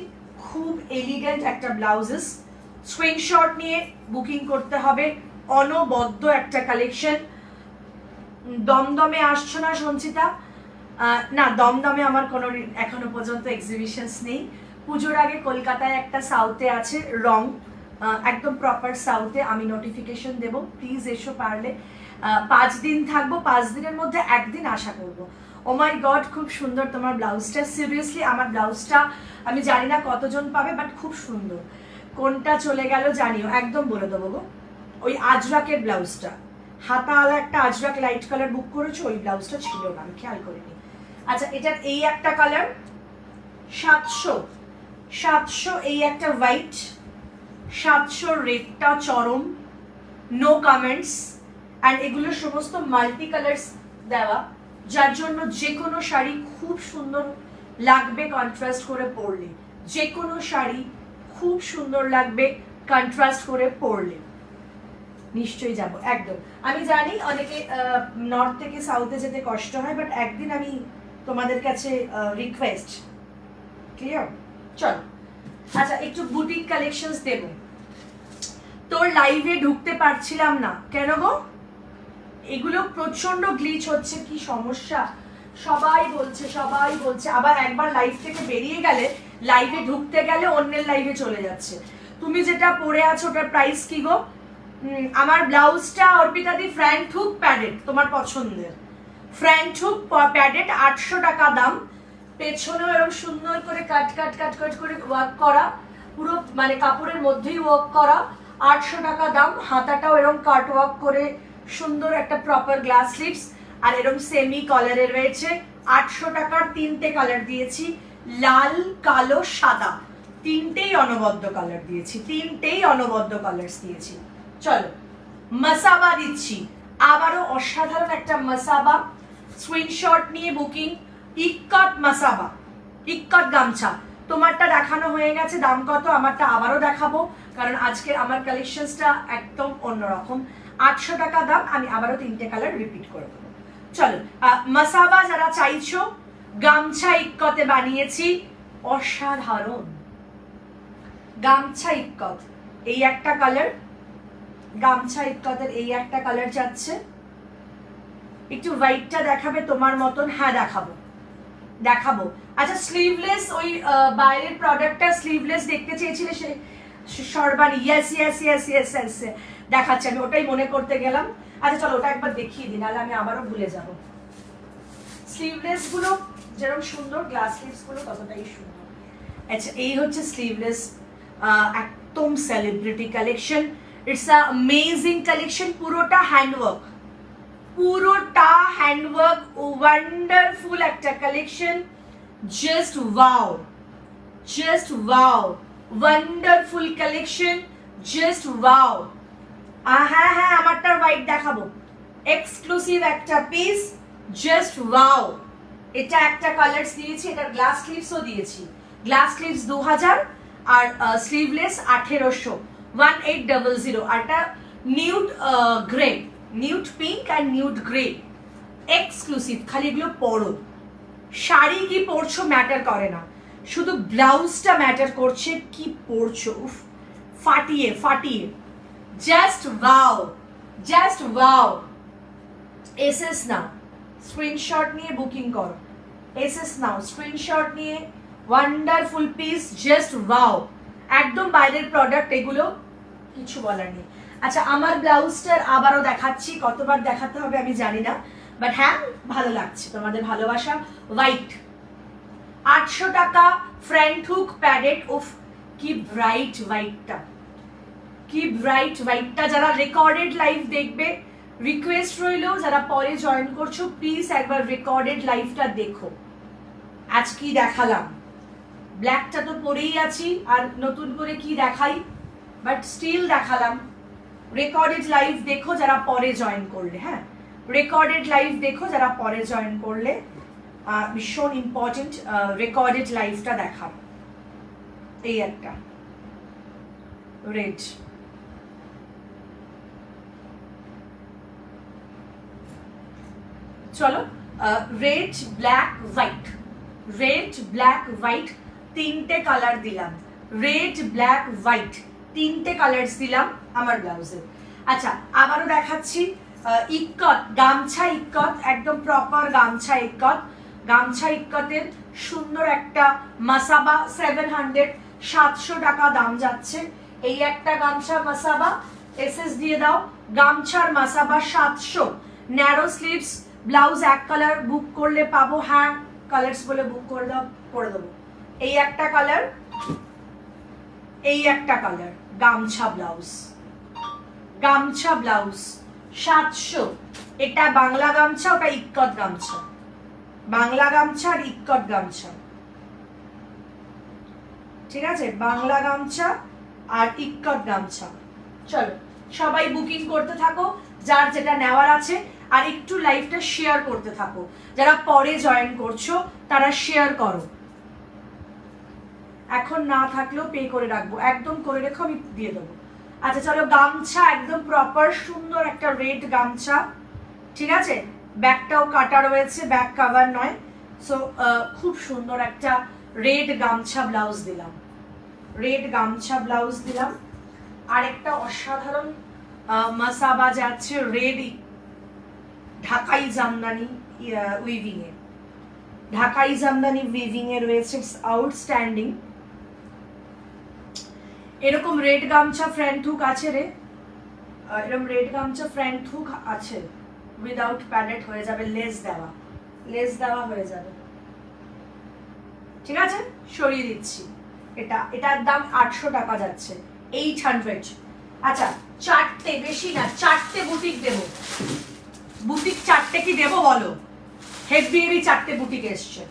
খুব এলিগেন্ট একটা ব্লাউজেস। স্ক্রিনশট নিয়ে বুকিং করতে হবে, অনবদ্য একটা কালেকশন। দমদমে আসছো না সঞ্চিতা? না, দমদমে আমার কোনো এখনো পর্যন্ত এক্সিবিশনস নেই। পুজোর আগে কলকাতায় একটা সাউথে আছে, রং একদম প্রপার সাউথে, আমি নোটিফিকেশন দেব, প্লিজ এসো পারলে। 5 দিন থাকবো, 5 দিনের মধ্যে 1 দিন আশা করবো। ও মাই গড, খুব সুন্দর তোমার ব্লাউজটা, সিরিয়াসলি আমার ব্লাউজটা আমি জানি না কতজন পাবে, বাট খুব সুন্দর। কোনটা চলে গেল জানিও, একদম বলে দেবো গো। ওই আজরাকের ব্লাউজটা, হাতাওয়ালা একটা আজরাক লাইট কালার বুক করেছো, ওই ব্লাউজটা ছিল না, আমি খেয়াল করিনি। আচ্ছা, এটার এই একটা কালার 700, এই একটা হোয়াইট 700, রেডটা চরম, নো কমেন্টস। অ্যান্ড এগুলো সমস্ত মাল্টি কালার্স দেওয়া, যার জন্য যে কোনো শাড়ি খুব সুন্দর লাগবে কন্ট্রাস্ট করে পরলে, যে কোনো শাড়ি খুব সুন্দর লাগবে কন্ট্রাস্ট করে পরলে। নিশ্চয়ই যাব, একদম। আমি জানি অনেকে নর্থ থেকে সাউথে যেতে কষ্ট হয়, বাট একদিন আমি তোমাদের কাছে রিকোয়েস্ট, ক্লিয়ার? চলো, আচ্ছা একটু বুটিক কালেকশনস দেব। তোর লাইভে ঢুকতে পারছিলাম না কেন গো? এগুলো প্রচন্ড গ্লিচ হচ্ছে, কি সমস্যা সবাই বলছে। আবার একবার লাইভ থেকে বেরিয়ে গেলে, লাইভে ঢুকতে গেলে অন্যের লাইভে চলে যাচ্ছে। তুমি যেটা পরে আছো ওটার প্রাইস কি গো? আমার ব্লাউজটা অর্পিতা দি ফ্রন্ট হুক প্যাডেড, তোমার পছন্দের ফ্রন্ট হুক প্যাডেড, 800 টাকা দাম। পেছনেও এরকম সুন্দর করে কাট করে ওয়ার্ক করা, পুরো মানে কাপড়ের মধ্যেই ওয়ার্ক করা, 800 টাকা দাম। হাতাটাও এরকম কাট ওয়ার্ক করে সুন্দর একটা প্রপার গ্লাস স্লিভস, আর এরকম সেমি কলারে রয়েছে। 800 টাকার 3টে কালার দিয়েছি, লাল, কালো, সাদা, 3টেই অনবদ্য কালার দিয়েছি, 3টেই অনবদ্য কালার্স দিয়েছি। চলো, মাসাবা দিচ্ছি, আবারও অসাধারণ একটা মাসাবা। স্ক্রিনশট নিয়ে বুকিং, ইক্কত মাসাবা, ইক্কত গামছা। তোমারটা দেখানো হয়ে গেছে, দাম কত? আমারটা আবারও দেখাবো, কারণ আজকে আমার কালেকশনসটা একদম অন্যরকম। 800 টাকা দাম, আমি আবারও 3টে কালার রিপিট করে দেবো। চলো, মাসাবা যারা চাইছো, গামছা ইক্কতে বানিয়েছি, অসাধারণ গামছা ইক্কত। এই একটা কালার, গামছা ইক্কতের এই একটা কালার যাচ্ছে। একটু হোয়াইটটা দেখাবে তোমার মতন? হ্যাঁ দেখাবো। আচ্ছা, স্লিভলেস, ওই বাইরের প্রোডাক্টটা স্লিভলেস দেখতে চেয়েছিলে সে সর্বাণী, ইয়েস দেখাচ্ছে, আমি ওটাই মনে করতে গেলাম। আচ্ছা চলো, ওটা একবার দেখিয়ে দিই, নাহলে আমি আবারও ভুলে যাব। স্লিভলেস গুলো যেরকম সুন্দর, গ্লাস স্লিভস গুলো ততটাই সুন্দর। আচ্ছা, এই হচ্ছে স্লিভলেস, একদম celebrity collection, it's a amazing collection, পুরোটা হ্যান্ডওয়ার্ক, পুরোটা হ্যান্ডওয়ার্ক, ওয়ান্ডারফুল একটা collection, just wow, just wow, wonderful collection, just wow. হ্যাঁ হ্যাঁ আমারটার হোয়াইট দেখাবো, এক্সক্লুসিভ একটা পিস, জাস্ট ওয়াও। এটা একটা কালারস দিয়েছি, এটার গ্লাস স্লিভসও দিয়েছি, গ্লাস স্লিভস 2000 আর স্লিভলেস 1800, 1800। আর এটা নিউড গ্রে, নিউড পিঙ্ক আর নিউড গ্রে, এক্সক্লুসিভ। খালি এগুলো পরো, শাড়ি কি পরছো ম্যাটার করে না, শুধু ব্লাউজটা ম্যাটার করছে কি পরছো। উফ, ফাটিয়ে ফাটিয়ে, just wow, just wow. SS নাও, স্ক্রিনশট নিয়ে বুকিং করো, এসএস নাও, স্ক্রিনশট নিয়ে, ওয়ান্ডারফুল পিস, জাস্ট ওয়াও, একদম বাইরের প্রোডাক্ট এগুলো, কিছু বলার নেই। আচ্ছা আমার ব্লাউজটার আবারও দেখাচ্ছি, কতবার দেখাতে হবে আমি জানি না, বাট হ্যাঁ ভালো লাগছে, তোমাদের ভালোবাসা। হোয়াইট 800 টাকা, ফ্রন্ট হুক প্যাডেড। উফ কি ব্রাইট হোয়াইটটা, কি ব্রাইট হোয়াইটটা। যারা রেকর্ডেড লাইভ দেখবে, রিকোয়েস্ট রইল যারা পরে জয়েন করছো প্লিজ একবার রেকর্ডেড লাইভটা দেখো। আজ কি দেখালাম, ব্ল্যাকটা তো পরেই আছি, আর নতুন করে কি দেখাই, বাট স্টিল দেখালাম। রেকর্ডেড লাইভ দেখো যারা পরে জয়েন করলে, হ্যাঁ রেকর্ডেড লাইভ দেখো যারা পরে জয়েন করলে, ভীষণ ইম্পর্টেন্ট রেকর্ডেড লাইভটা দেখা। এই একটা রেড, চলো red black white, red black white তিনটে কালার দিলাম, রেড ব্ল্যাক হোয়াইট তিনটে কালার্স দিলাম আমার ব্লাউজে। আচ্ছা আবারও দেখাচ্ছি, ইক্কত গামছা, ইক্কত একদম প্রপার গামছা ইক্কত, গামছা ইক্কতের সুন্দর একটা মাসাবা 700, 700 টাকা দাম যাচ্ছে। এই একটা গামছা মাসাবা, এসএস দিয়ে দাও, গামছার মাসাবা 700, ন্যারো স্লিভস, ব্লাউজ এক কালার বুক করলে পাবো, হ্যাঁ কালার্স বলে বুক করে দাও, করে দেবো। এই একটা কালার, এই একটা কালার, গামছা ব্লাউজ, গামছা ব্লাউজ 700। এটা বাংলা গামছা, ওটা ইক্কত গামছা, বাংলা গামছা আর ইক্কত গামছা, ঠিক আছে, বাংলা গামছা আর ইক্কত গামছা। চলো সবাই বুকিং করতে থাকো, যার যেটা নেওয়ার আছে, আর একটু লাইভটা শেয়ার করতে থাকো, যারা পরে জয়েন করছো তারা শেয়ার করো। এখন না থাকলেও পে করে রাখবো, একদম করে রেখো, আমি দিয়ে দেবো। আচ্ছা চলো গামছা একদম প্রপার সুন্দর একটা রেড গামছা, ঠিক আছে, ব্যাকটাও কাটা রয়েছে, ব্যাক কভার নয়। সো খুব সুন্দর একটা রেড গামছা ব্লাউজ দিলাম, রেড গামছা ব্লাউজ দিলাম। আর একটা অসাধারণ মাসাবা যাচ্ছে রেড ঢাকাই জামদানি উইভিং এ, ঢাকাই জামদানি উইভিং এ রয়েছে, আউটস্ট্যান্ডিং। এরকম রেড গামছা ফ্রন্ট হুক আছে রে, এরকম রেড গামছা ফ্রন্ট হুক আছে, উইদাউট প্যাডেড হয়ে যাবে, লেস দেওয়া, লেস দেওয়া হয়ে যাবে, ঠিক আছে, সরিয়ে দিচ্ছি। এটা এটার দাম 800 টাকা যাচ্ছে, 800। আচ্ছা চারটে, বেশি না, চারটে বুটিক দেবো, বুটিক চারটে কি দেবো বলো, হেভি হেভি চারটে বুটিক এসছে।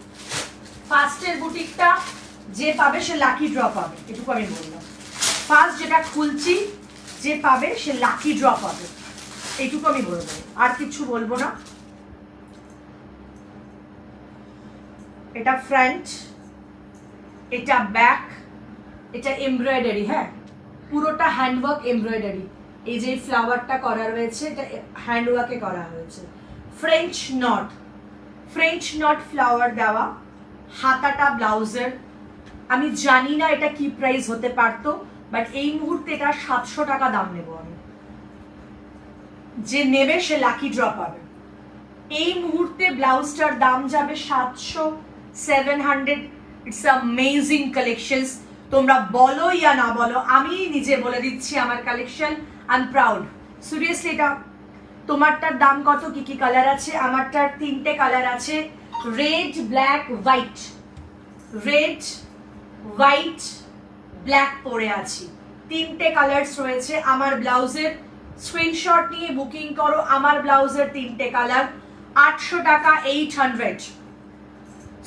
ফার্স্টের বুটিকটা যে পাবে সে লাকি ড্র পাবে, এটুকু আমি বললাম। ফার্স্ট যেটা খুলছি যে পাবে সে লাকি ড্র পাবে, এইটুকু আমি বলবো, আর কিছু বলবো না। এটা ফ্রন্ট, এটা ব্যাক, এটা এমব্রয়ডারি, হ্যাঁ পুরোটা হ্যান্ডওয়ার্ক এমব্রয়ডারি। এই যে ফ্লাওয়ারটা করা রয়েছে এটা হ্যান্ডওয়ার্কে করা হয়েছে, French not, French not flower দেওয়া। হাতাটা ব্লাউজের, আমি জানি না এটা কি প্রাইস হতে পারতো, বাট এই মুহূর্তে এটা 700 টাকা দাম নেব আমি, যে নেবে সে লাকি ড্র পাবে। এই মুহূর্তে ব্লাউজটার দাম যাবে 700, 700। ইটস অ্যামেজিং কালেকশনস, তোমরা বলো ইয়া না বলো, আমি নিজে বলে দিচ্ছি আমার collection, I am proud seriously. এটা তোমারটার দাম কত, কি কি কালার আছে? আমারটার তিনটে কালার আছে, red black white, red white black পরে আছি, 3টে কালার্স রয়েছে। আমার ব্লাউজের স্ক্রিনশট নিয়ে বুকিং করো। আমার ব্লাউজের 3টে কালার, 800 টাকা, 800।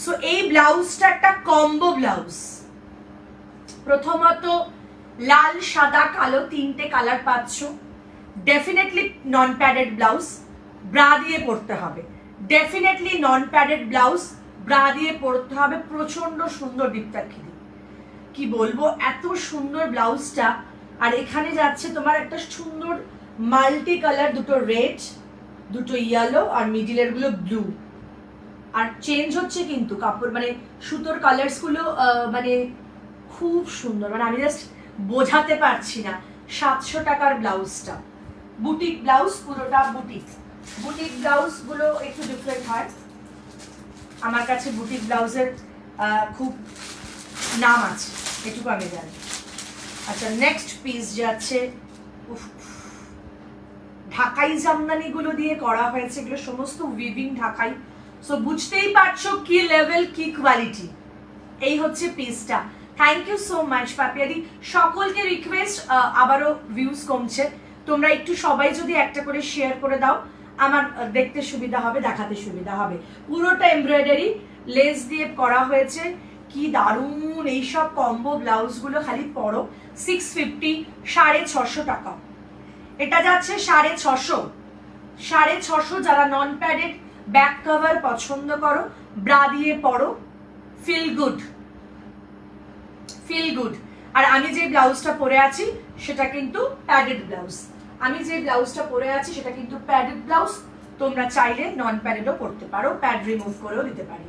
সো এই ব্লাউজটা একটা কম্বো ব্লাউজ। প্রথমত লাল সাদা কালো 3টে কালার পাচ্ছ। ডেফিনেটলি নন প্যাডেড ব্লাউজ, ব্রা দিয়ে পরতে হবে। ডেফিনেটলি নন প্যাডেড ব্লাউজ, ব্রা দিয়ে পরতে হবে। প্রচন্ড সুন্দর দীপ্তাক্ষী, কি বলবো, এত সুন্দর ব্লাউজটা। আর এখানে যাচ্ছে তোমার একটা সুন্দর মাল্টি কালার, দুটো রেড, দুটো ইয়েলো, আর মিডিলের গুলো ব্লু। আর চেঞ্জ হচ্ছে কিন্তু কাপড়, মানে সুতোর কালার্স গুলো মানে খুব সুন্দর, মানে আমি জাস্ট বোঝাতে পারছি না। 700 টাকার ব্লাউজটা, বুটিক ব্লাউজ, পুরোটা বুটিক। বুটিক ব্লাউজ গুলো একটু ডিফারেন্ট হয়, আমার কাছে বুটিক ব্লাউজের খুব নাম আছে, এটুকু আমি জানি। আচ্ছা, নেক্সট পিস যাচ্ছে, ঢাকাই জামদানি গুলো দিয়ে করা হয়েছে, এগুলো সমস্ত উইভিং ঢাকাই। সো বুঝতেই পারছো কি লেভেল, কি কোয়ালিটি। এই হচ্ছে পিসটা। থ্যাংক ইউ সো মাচ পাপিয়াদি। সকলকে রিকোয়েস্ট, আবারও ভিউজ কমছে, তোমরা একটু সবাই যদি একটা করে শেয়ার করে দাও, আমার দেখতে সুবিধা হবে, দেখাতে সুবিধা হবে। পুরোটা এমব্রয়ডারি লেস দিয়ে করা হয়েছে, কি দারুণ। এইসব কম্বো ব্লাউজ গুলো খালি পরো। 650, 650 টাকা। এটা যাচ্ছে 650, 650। যারা নন প্যাডেড ব্যাক কভার পছন্দ করো, ব্রা দিয়ে পরো, ফিল গুড, ফিল গুড। আর আমি যে ব্লাউজটা পরে আছি সেটা কিন্তু প্যাডেড ব্লাউজ। আমি যে ব্লাউজটা পরে আছি সেটা কিন্তু প্যাডেড ব্লাউজ। তোমরা চাইলে নন প্যাডেডও পরতে পারো, প্যাড রিমুভ করেও দিতে পারি।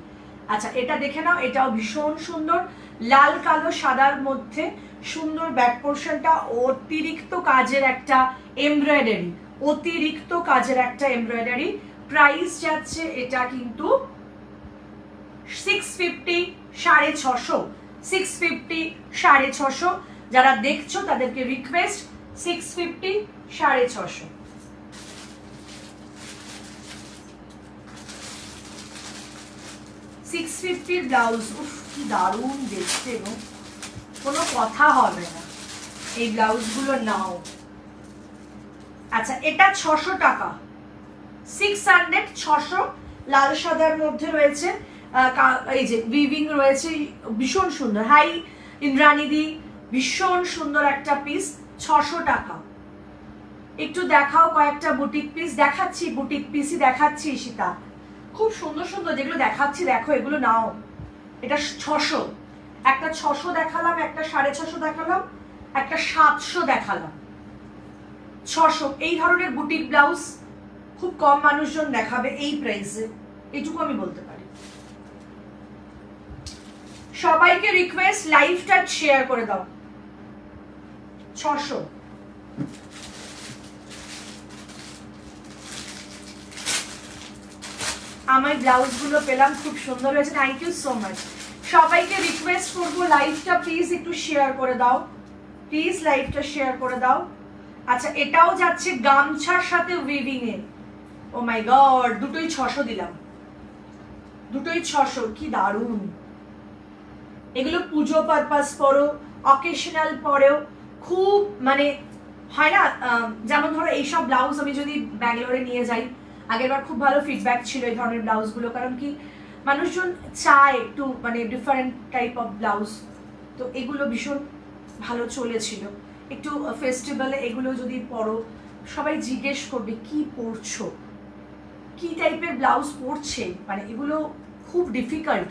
আচ্ছা, এটা দেখে নাও, এটাও ভীষণ সুন্দর, লাল কালো সাদার মধ্যে সুন্দর ব্যাক পোর্শনটা, অতিরিক্ত কাজের একটা এমব্রয়ডারি, অতিরিক্ত কাজের একটা এমব্রয়ডারি। প্রাইস যাচ্ছে এটা কিন্তু 650, 650, 650, 650। যারা দেখছো তাদেরকে রিকোয়েস্ট, 650, 650। ব্লাউজ, উফ কি দারুণ দেখতে গো, কোনো কথা হবে না। এই ব্লাউজগুলো নাও। আচ্ছা, এটা 600 টাকা, 600, 600। লাল সাদার মধ্যে রয়েছে, এই যে উইভিং রয়েছে, ভীষণ সুন্দর। হাই ইন্দ্রাণীদি, ভীষণ সুন্দর একটা পিস, 600 টাকা। একটু দেখাও কয়েকটা বুটিক পিস। দেখাচ্ছি, বুটিক পিসই দেখাচ্ছি ঈশিতা, খুব সুন্দর সুন্দর যেগুলো দেখাচ্ছি, দেখো এগুলো নাও। এটা 600, একটা 600 দেখালাম, একটা 650 দেখালাম, একটা 700 দেখালাম, 600। এই ধরনের বুটিক ব্লাউজ খুব কম মানুষজন দেখাবে এই প্রাইসে, এটুকু আমি বলতে পারি। সবাইকে রিকোয়েস্ট, লাইভটা শেয়ার করে দাও। 600। আমার ব্লাউজগুলো পেলাম, খুব সুন্দর হয়েছে, থ্যাংক ইউ সো মাচ। সবাইকে রিকোয়েস্ট করবো, লাইভটা প্লিজ একটু শেয়ার করে দাও, প্লিজ লাইভটা শেয়ার করে দাও। আচ্ছা, এটাও যাচ্ছে গামছার সাথে weaving A. O my god, দুটোই 600 দিলাম, দুটোই 600। কি দারুণ। এগুলো পুজো পারপাস পরো, অকেশনাল পরেও খুব, মানে হয় না, যেমন ধরো এইসব ব্লাউজ আমি যদি ব্যাঙ্গালোরে নিয়ে যাই, আগেরবার খুব ভালো ফিডব্যাক ছিল এই ধরনের ব্লাউজগুলো, কারণ কি মানুষজন চায় একটু মানে ডিফারেন্ট টাইপ অফ ব্লাউজ। তো এগুলো ভীষণ ভালো চলেছিল। একটু ফেস্টিভ্যালে এগুলো যদি পরো, সবাই জিজ্ঞেস করবে কি পরছো, কি টাইপের ব্লাউজ পরছে, মানে এগুলো খুব ডিফিকাল্ট।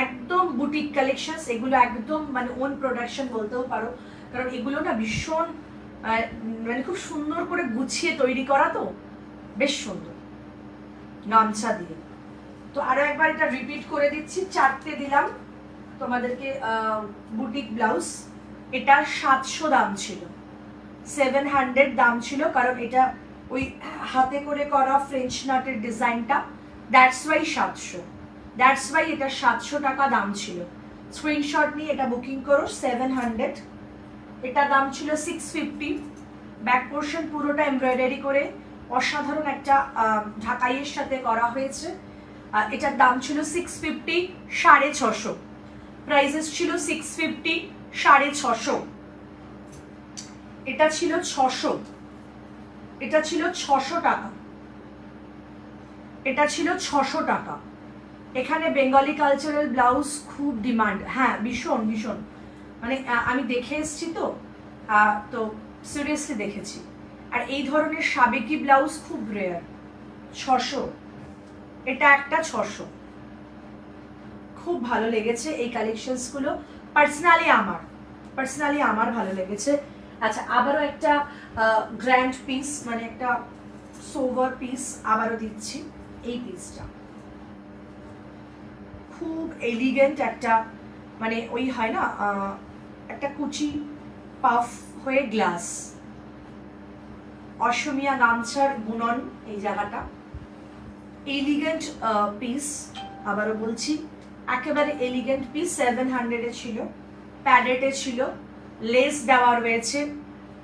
একদম বুটিক কালেকশনস, এগুলো একদম মানে ওন প্রোডাকশন বলতেও পারো, কারণ এগুলো না ভীষণ মানে খুব সুন্দর করে গুছিয়ে তৈরি করা, তো বেশ সুন্দর গামছা দিয়ে। তো আরো একবার এটা রিপিট করে দিচ্ছি, 4টে দিলাম তোমাদেরকে বুটিক ব্লাউজ। এটা 700 দাম ছিল, 700 দাম ছিল, কারণ এটা ওই হাতে করে করা ফ্রেঞ্চ নাটের ডিজাইনটা, দ্যাটস ওয়াই 700, দ্যাটস ওয়াই এটা 700 টাকা দাম ছিল। স্ক্রিনশট নিয়ে এটা বুকিং করো। 700, এটা দাম ছিল 650। ব্যাক পোর্শন পুরোটা এমব্রয়ডারি করে অসাধারণ একটা ঢাকাইয়ের সাথে করা হয়েছে। এটার দাম ছিল 650, 650। প্রাইসেস ছিল 650, 650, এটা ছিল 600, এটা ছিল 600 টাকা, এটা ছিল 600 টাকা। এখানে বেঙ্গলি কালচারাল ব্লাউজ খুব ডিমান্ড, হ্যাঁ ভীষণ ভীষণ, মানে আমি দেখে এসছি তো, তো সিরিয়াসলি দেখেছি। আর এই ধরনের সাবেকি ব্লাউজ খুব রেয়ার। 600, এটা একটা 600, খুব ভালো লেগেছে এই কালেকশনসগুলো, পার্সোনালি আমার ভালো লেগেছে। আচ্ছা, আবারও একটা গ্র্যান্ড পিস, মানে একটা সোভার পিস আবারও দিচ্ছি। এই পিসটা খুব এলিগেন্ট একটা, মানে ওই হয় না একটা কুচি পাফ হয়ে গ্লাস, অসমিয়া গামছার বুনন এই জায়গাটা, এলিগেন্ট পিস, আবারও বলছি একেবারে এলিগেন্ট পিস। 700-এ ছিল, প্যাডেটে ছিল, লেস দেওয়া রয়েছে,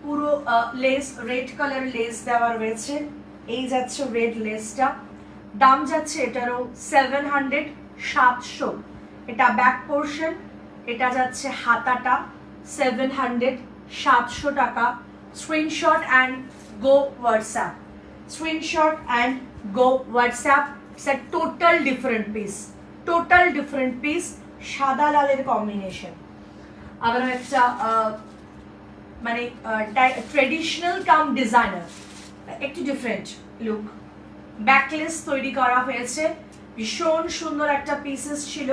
পুরো লেস রেড কালার লেস দেওয়া রয়েছে, এই যাচ্ছে রেড লেসটা, দাম যাচ্ছে এটারও 700, 700। এটা ব্যাক পোর্শন, এটা যাচ্ছে হাতাটা 700, 700 টাকা। Screenshot and go WhatsApp, screenshot and go WhatsApp. Total different piece, total different piece, সাদা লালের কম্বিনেশন। আবার একটা মানে ট্রেডিশনাল কাম ডিজাইনার, একটু ডিফারেন্ট লুক। ব্যাকলেস তৈরি করা হয়েছে, ভীষণ সুন্দর একটা পিসেস ছিল,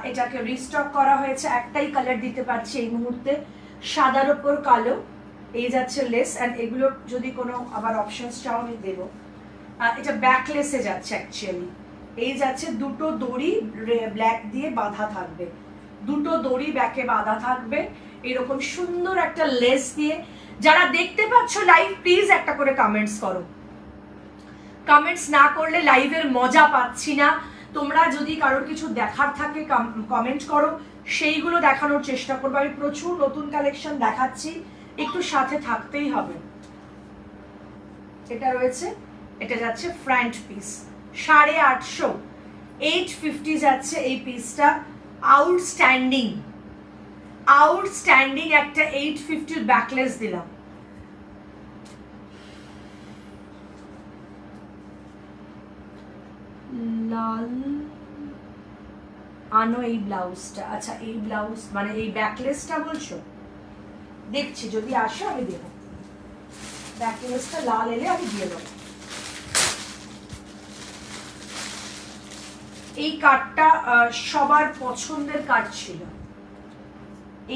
এটাকে রিস্টক করা হয়েছে। একটাই কালার দিতে পারছি এই মুহূর্তে, সাদার ওপর কালো, এই যাচ্ছে লেস। অ্যান্ড এগুলোর যদি কোনো আবার অপশনস চাও আমি দেবো। এটা ব্যাকলেসে যাচ্ছে অ্যাকচুয়ালি, এই যাচ্ছে দুটো দড়ি ব্ল্যাক দিয়ে বাঁধা থাকবে, দুটো দড়ি ব্যাকে বাঁধা থাকবে এরকম সুন্দর একটা লেস দিয়ে। যারা দেখতে পাচ্ছ লাইভ, প্লিজ একটা করে কমেন্টস করো, কমেন্টস না করলে লাইভের মজা পাচ্ছি না। তোমরা যদি কারোর কিছু দেখার থাকে কমেন্ট করো, সেইগুলো দেখানোর চেষ্টা করবো। আমি প্রচুর নতুন কালেকশন দেখাচ্ছি, একটু সাথে থাকতেই হবে। এটা রয়েছে, এটা যাচ্ছে ফ্রন্ট পিস 850, 850 যাচ্ছে এই পিসটা। আউটস্ট্যান্ডিং, আউটস্ট্যান্ডিং একটা 850 ব্যাকলেস দিলাম। লাল আনো এই ব্লাউজটা, আচ্ছা এই ব্লাউজ মানে এই ব্যাকলেসটা বলছো, দেখছি যদি আসে আমি দেবো। ব্যাকলেসটা লাল এলে আমি দিয়ে দেবো। এই কাটটা সবার পছন্দের কাট ছিল,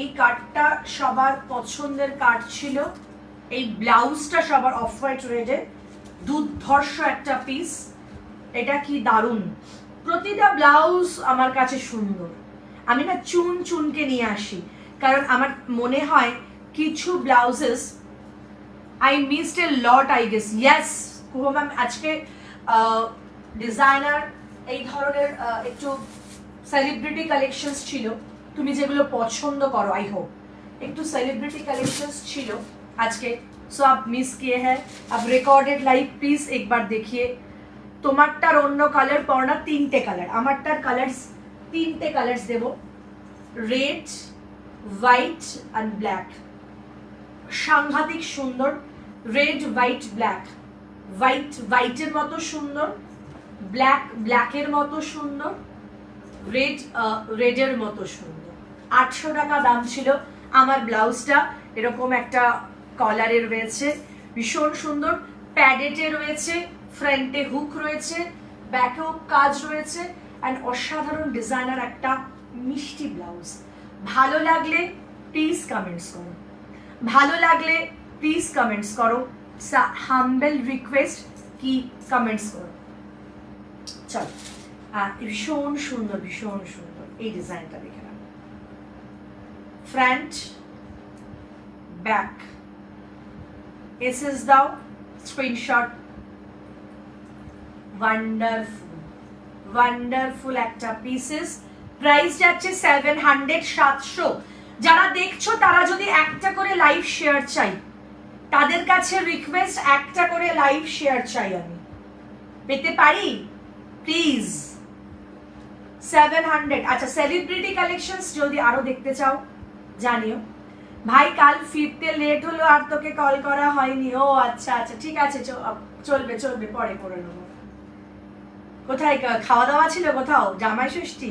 এই কাটটা সবার পছন্দের কাট ছিল। এই ব্লাউজটা সবার অফ হোয়াইট রেডে, দুর্ধর্ষ একটা পিস। এটা কি দারুণ, প্রতিটা ব্লাউজ আমার কাছে সুন্দর। আমি না চুন চুনকে নিয়ে আসি, কারণ আমার মনে হয় কিছু blouses I missed A lot, I guess. Yes কুহু ম্যাম, আজকে ডিজাইনার এই ধরনের একটু সেলিব্রিটি কালেকশনস ছিল, তুমি যেগুলো পছন্দ করো, আই হোপ একটু সেলিব্রিটি কালেকশনস ছিল আজকে। সো আপ মিস কিয়ে হ্যাঁ, আপ রেকর্ডেড লাইভ প্লিজ একবার দেখিয়ে। তোমারটার অন্য কালার পড়না, 3টে কালার, আমারটার কালার্স 3টে কালার্স দেব, রেড, হোয়াইট অ্যান্ড ব্ল্যাক। সাংঘাতিক সুন্দর, রেড হোয়াইট ব্ল্যাক, হোয়াইট হোয়াইটের মতো সুন্দর, ব্ল্যাক ব্ল্যাকের মতো সুন্দর, রেড রেডের মতো সুন্দর। 800 টাকা দাম ছিল আমার ব্লাউজটা। এরকম একটা কলারে রয়েছে, ভীষণ সুন্দর, প্যাডেটে রয়েছে, ফ্রন্টে হুক রয়েছে, ব্যাকেও কাজ রয়েছে, অ্যান্ড অসাধারণ ডিজাইনার একটা মিষ্টি ব্লাউজ। ভালো লাগলে প্লিজ কমেন্টস করো, ভালো লাগলে প্লিজ কমেন্টস করো, হাম্বেল রিকোয়েস্ট কি কমেন্টস করো। চলো, ভীষণ সুন্দর, ভীষণ সুন্দর এই ডিজাইনটা দেখে নাও। ফ্রন্ট ব্যাক এসএস দাও, স্ক্রিনশট। ওয়ান্ডারফুল, ওয়ান্ডারফুল একটা পিসেস। প্রাইস যাচ্ছে 700, 700। যারা দেখছো তারা যদি একটা করে লাইভ শেয়ার চাই, তাদের কাছে রিকোয়েস্ট, একটা করে লাইভ শেয়ার চাই আমি, পেতে পারি প্লিজ। 700। আচ্ছা, সেলিব্রিটি কালেকশনস যদি আরো দেখতে চাও জানিও। ভাই কাল ফিরতে লেট হলো আর তোকে কল করা হয়নি। ও আচ্ছা আচ্ছা, ঠিক আছে, চলবে চলবে, পরে করে নেবো। কোথায় খাওয়া দাওয়া ছিল কোথাও, জামাই ষষ্ঠী?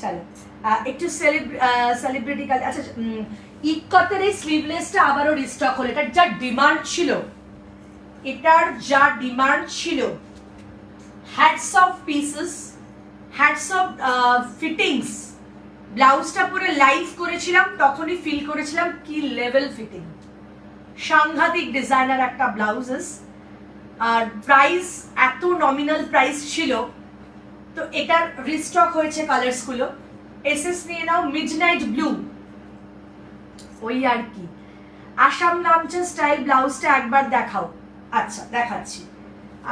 চলো একটু সেলিব্রিটি কাল। আচ্ছা, ইকতের এই স্লিভলেসটা আবারও রিস্টক হলো। এটার যা ডিমান্ড ছিল, hats off pieces, hats off fittings. ব্লাউজটা পুরো লাইভ করেছিলাম, তখনই ফিল করেছিলাম কি লেভেল ফিটিং। সাংঘাতিক ডিজাইনার একটা ব্লাউজেস, আর প্রাইস এত নমিনাল প্রাইস ছিল। তো এটার রিস্টক হয়েছে কালার্সগুলো। এসএস নিয়ে নাও, মিডনাইট ব্লু, ওই আর কি। আসাম গামছা স্টাইল ব্লাউজটা একবার দেখাও। আচ্ছা দেখাচ্ছি,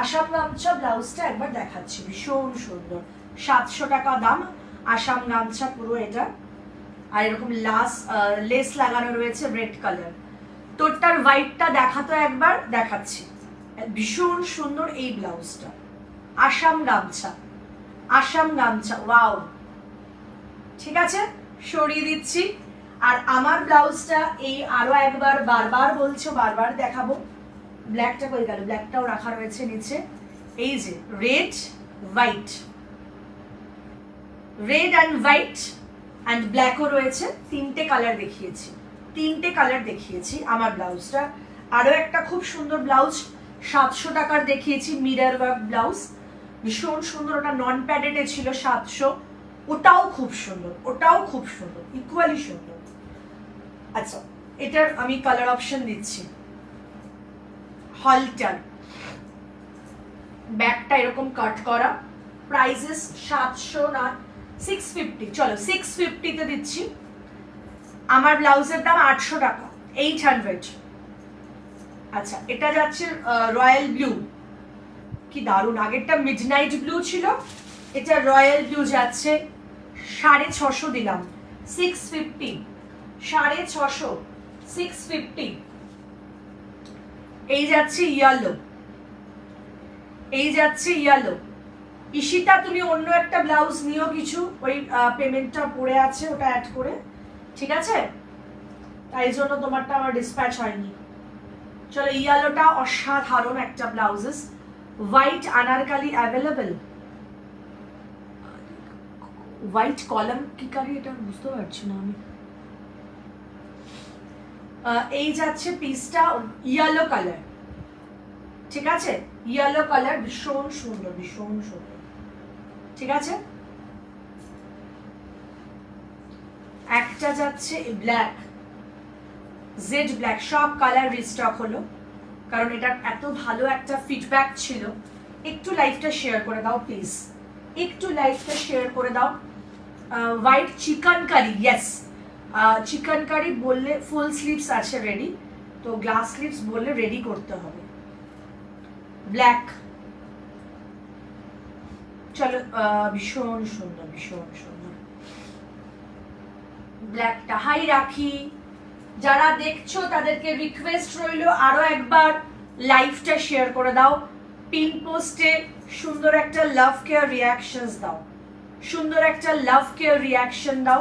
আসাম গামছা ব্লাউজটা একবার দেখাচ্ছি, ভীষণ সুন্দর। 700 টাকা দাম, আসাম গামছা পুরো এটা। আর এরকম লেস লাগানো রয়েছে রেড কালার। তোরটার হোয়াইটটা দেখাতো একবার, দেখাচ্ছি। ভীষণ সুন্দর এই ব্লাউজটা, আসাম গামছা, ওয়াও। ঠিক আছে, সরিয়ে দিচ্ছি। আর আমার ব্লাউজটা এই আরো একবার, বারবার বলছো, বারবার দেখাবো। ব্ল্যাকটা কই গেল? ব্ল্যাকটাও রাখা রয়েছে নিচে। এই যে রেড অ্যান্ড হোয়াইট অ্যান্ড ব্ল্যাকও রয়েছে। তিনটে কালার দেখিয়েছি আমার ব্লাউজটা। আরো একটা খুব সুন্দর ব্লাউজ 700 টাকার দেখিয়েছি, মিরর ওয়ার্ক ব্লাউজ, ভীষণ সুন্দর। ওটা নন প্যাডেডে ছিল, 700। ওটাও খুব সুন্দর, ইকুয়ালি সুন্দর। আচ্ছা, এটার আমি কালার অপশন দিচ্ছি। হলটার ব্যাকটা এরকম কাট করা, প্রাইসেস 700 না 650, চলো 650 তে দিচ্ছি। আমার ব্লাউজের দাম 800 টাকা, 800। আচ্ছা, এটা যাচ্ছে রয়্যাল ব্লু, কি দারুণ। আগেরটা মিডনাইট ব্লু ছিল, এটা রয়্যাল ব্লু যাচ্ছে 650 দিলাম, 650, 650, 650। এই যাচ্ছে ইয়েলো। ঈশিতা তুমি অন্য একটা ব্লাউজ নিও কিছু, ওই পেমেন্টটা পড়ে আছে, ওটা অ্যাড করে, ঠিক আছে? তাই জন্য তোমারটা আমার ডিসপ্যাচ হয়নি। চলো, ইয়েলোটা অসাধারণ একটা blouses. White Anarkali available, white column কি কালি এটা বুঝতে পারছি না আমি। এই যাচ্ছে পিসটা ইয়েলো কালার, ঠিক আছে? ইয়েলো কালার, ভীষণ সুন্দর, ঠিক আছে? একটা যাচ্ছে ব্ল্যাক, জেড ব্ল্যাক। সব কালার রিস্টক হলো, কারণ এটা এত ভালো একটা ফিডব্যাক ছিল। একটু লাইভটা শেয়ার করে দাও please, white chicken curry, yes, chicken curry বললে ফুল স্লিভস আছে রেডি, তো গ্লাস স্লিভস বললে রেডি করতে হবে। ব্ল্যাক, চলো, ভীষণ সুন্দর, ব্ল্যাকটা হাই রাখি। যারা দেখছো তাদেরকে রিকোয়েস্ট রইল, আরো একবার লাইভটা শেয়ার করে দাও। পিন পোস্টে সুন্দর একটা লাভ কেয়ার রিয়াকশন দাও,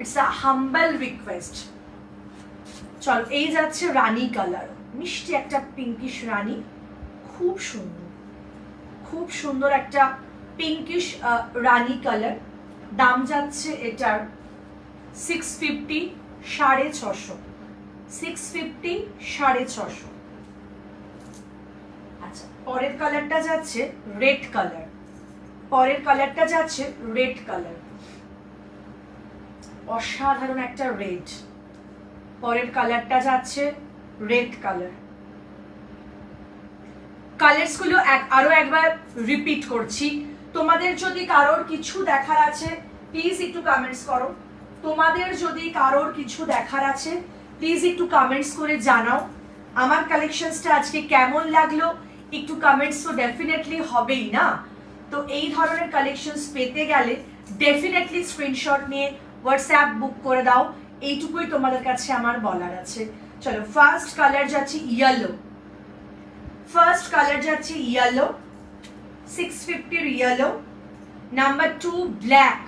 ইটস আ হাম্বল রিকোয়েস্ট। চলো, এই যাচ্ছে রানী কালার, মিষ্টি একটা পিঙ্কিশ রানী, খুব সুন্দর একটা পিঙ্কিশ রানী কালার। দাম যাচ্ছে এটার 650, 650, 650, 650। আচ্ছা, পরের কালারটা যাচ্ছে রেড কালার, অসাধারণ একটা রেড। পরের কালারটা যাচ্ছে রেড কালার। কালার্স গুলো আরো একবার রিপিট করছি। তোমাদের যদি কারোর কিছু দেখার আছে প্লিজ একটু কমেন্টস করো। প্লিজ একটু কমেন্টস করে জানাও আমার কালেকশনসটা আজকে কেমন লাগলো। একটু কমেন্টস তো ডেফিনেটলি হবেই না, তো এই ধরনের কালেকশনস পেতে গেলে ডেফিনেটলি স্ক্রিনশট নিয়ে হোয়াটসঅ্যাপ বুক করে দাও, এইটুকুই তোমাদের কাছে আমার বলার আছে। চলো, ফার্স্ট কালার যাচ্ছে ইয়েলো, 650 ইয়েলো। নাম্বার 2 ব্ল্যাক,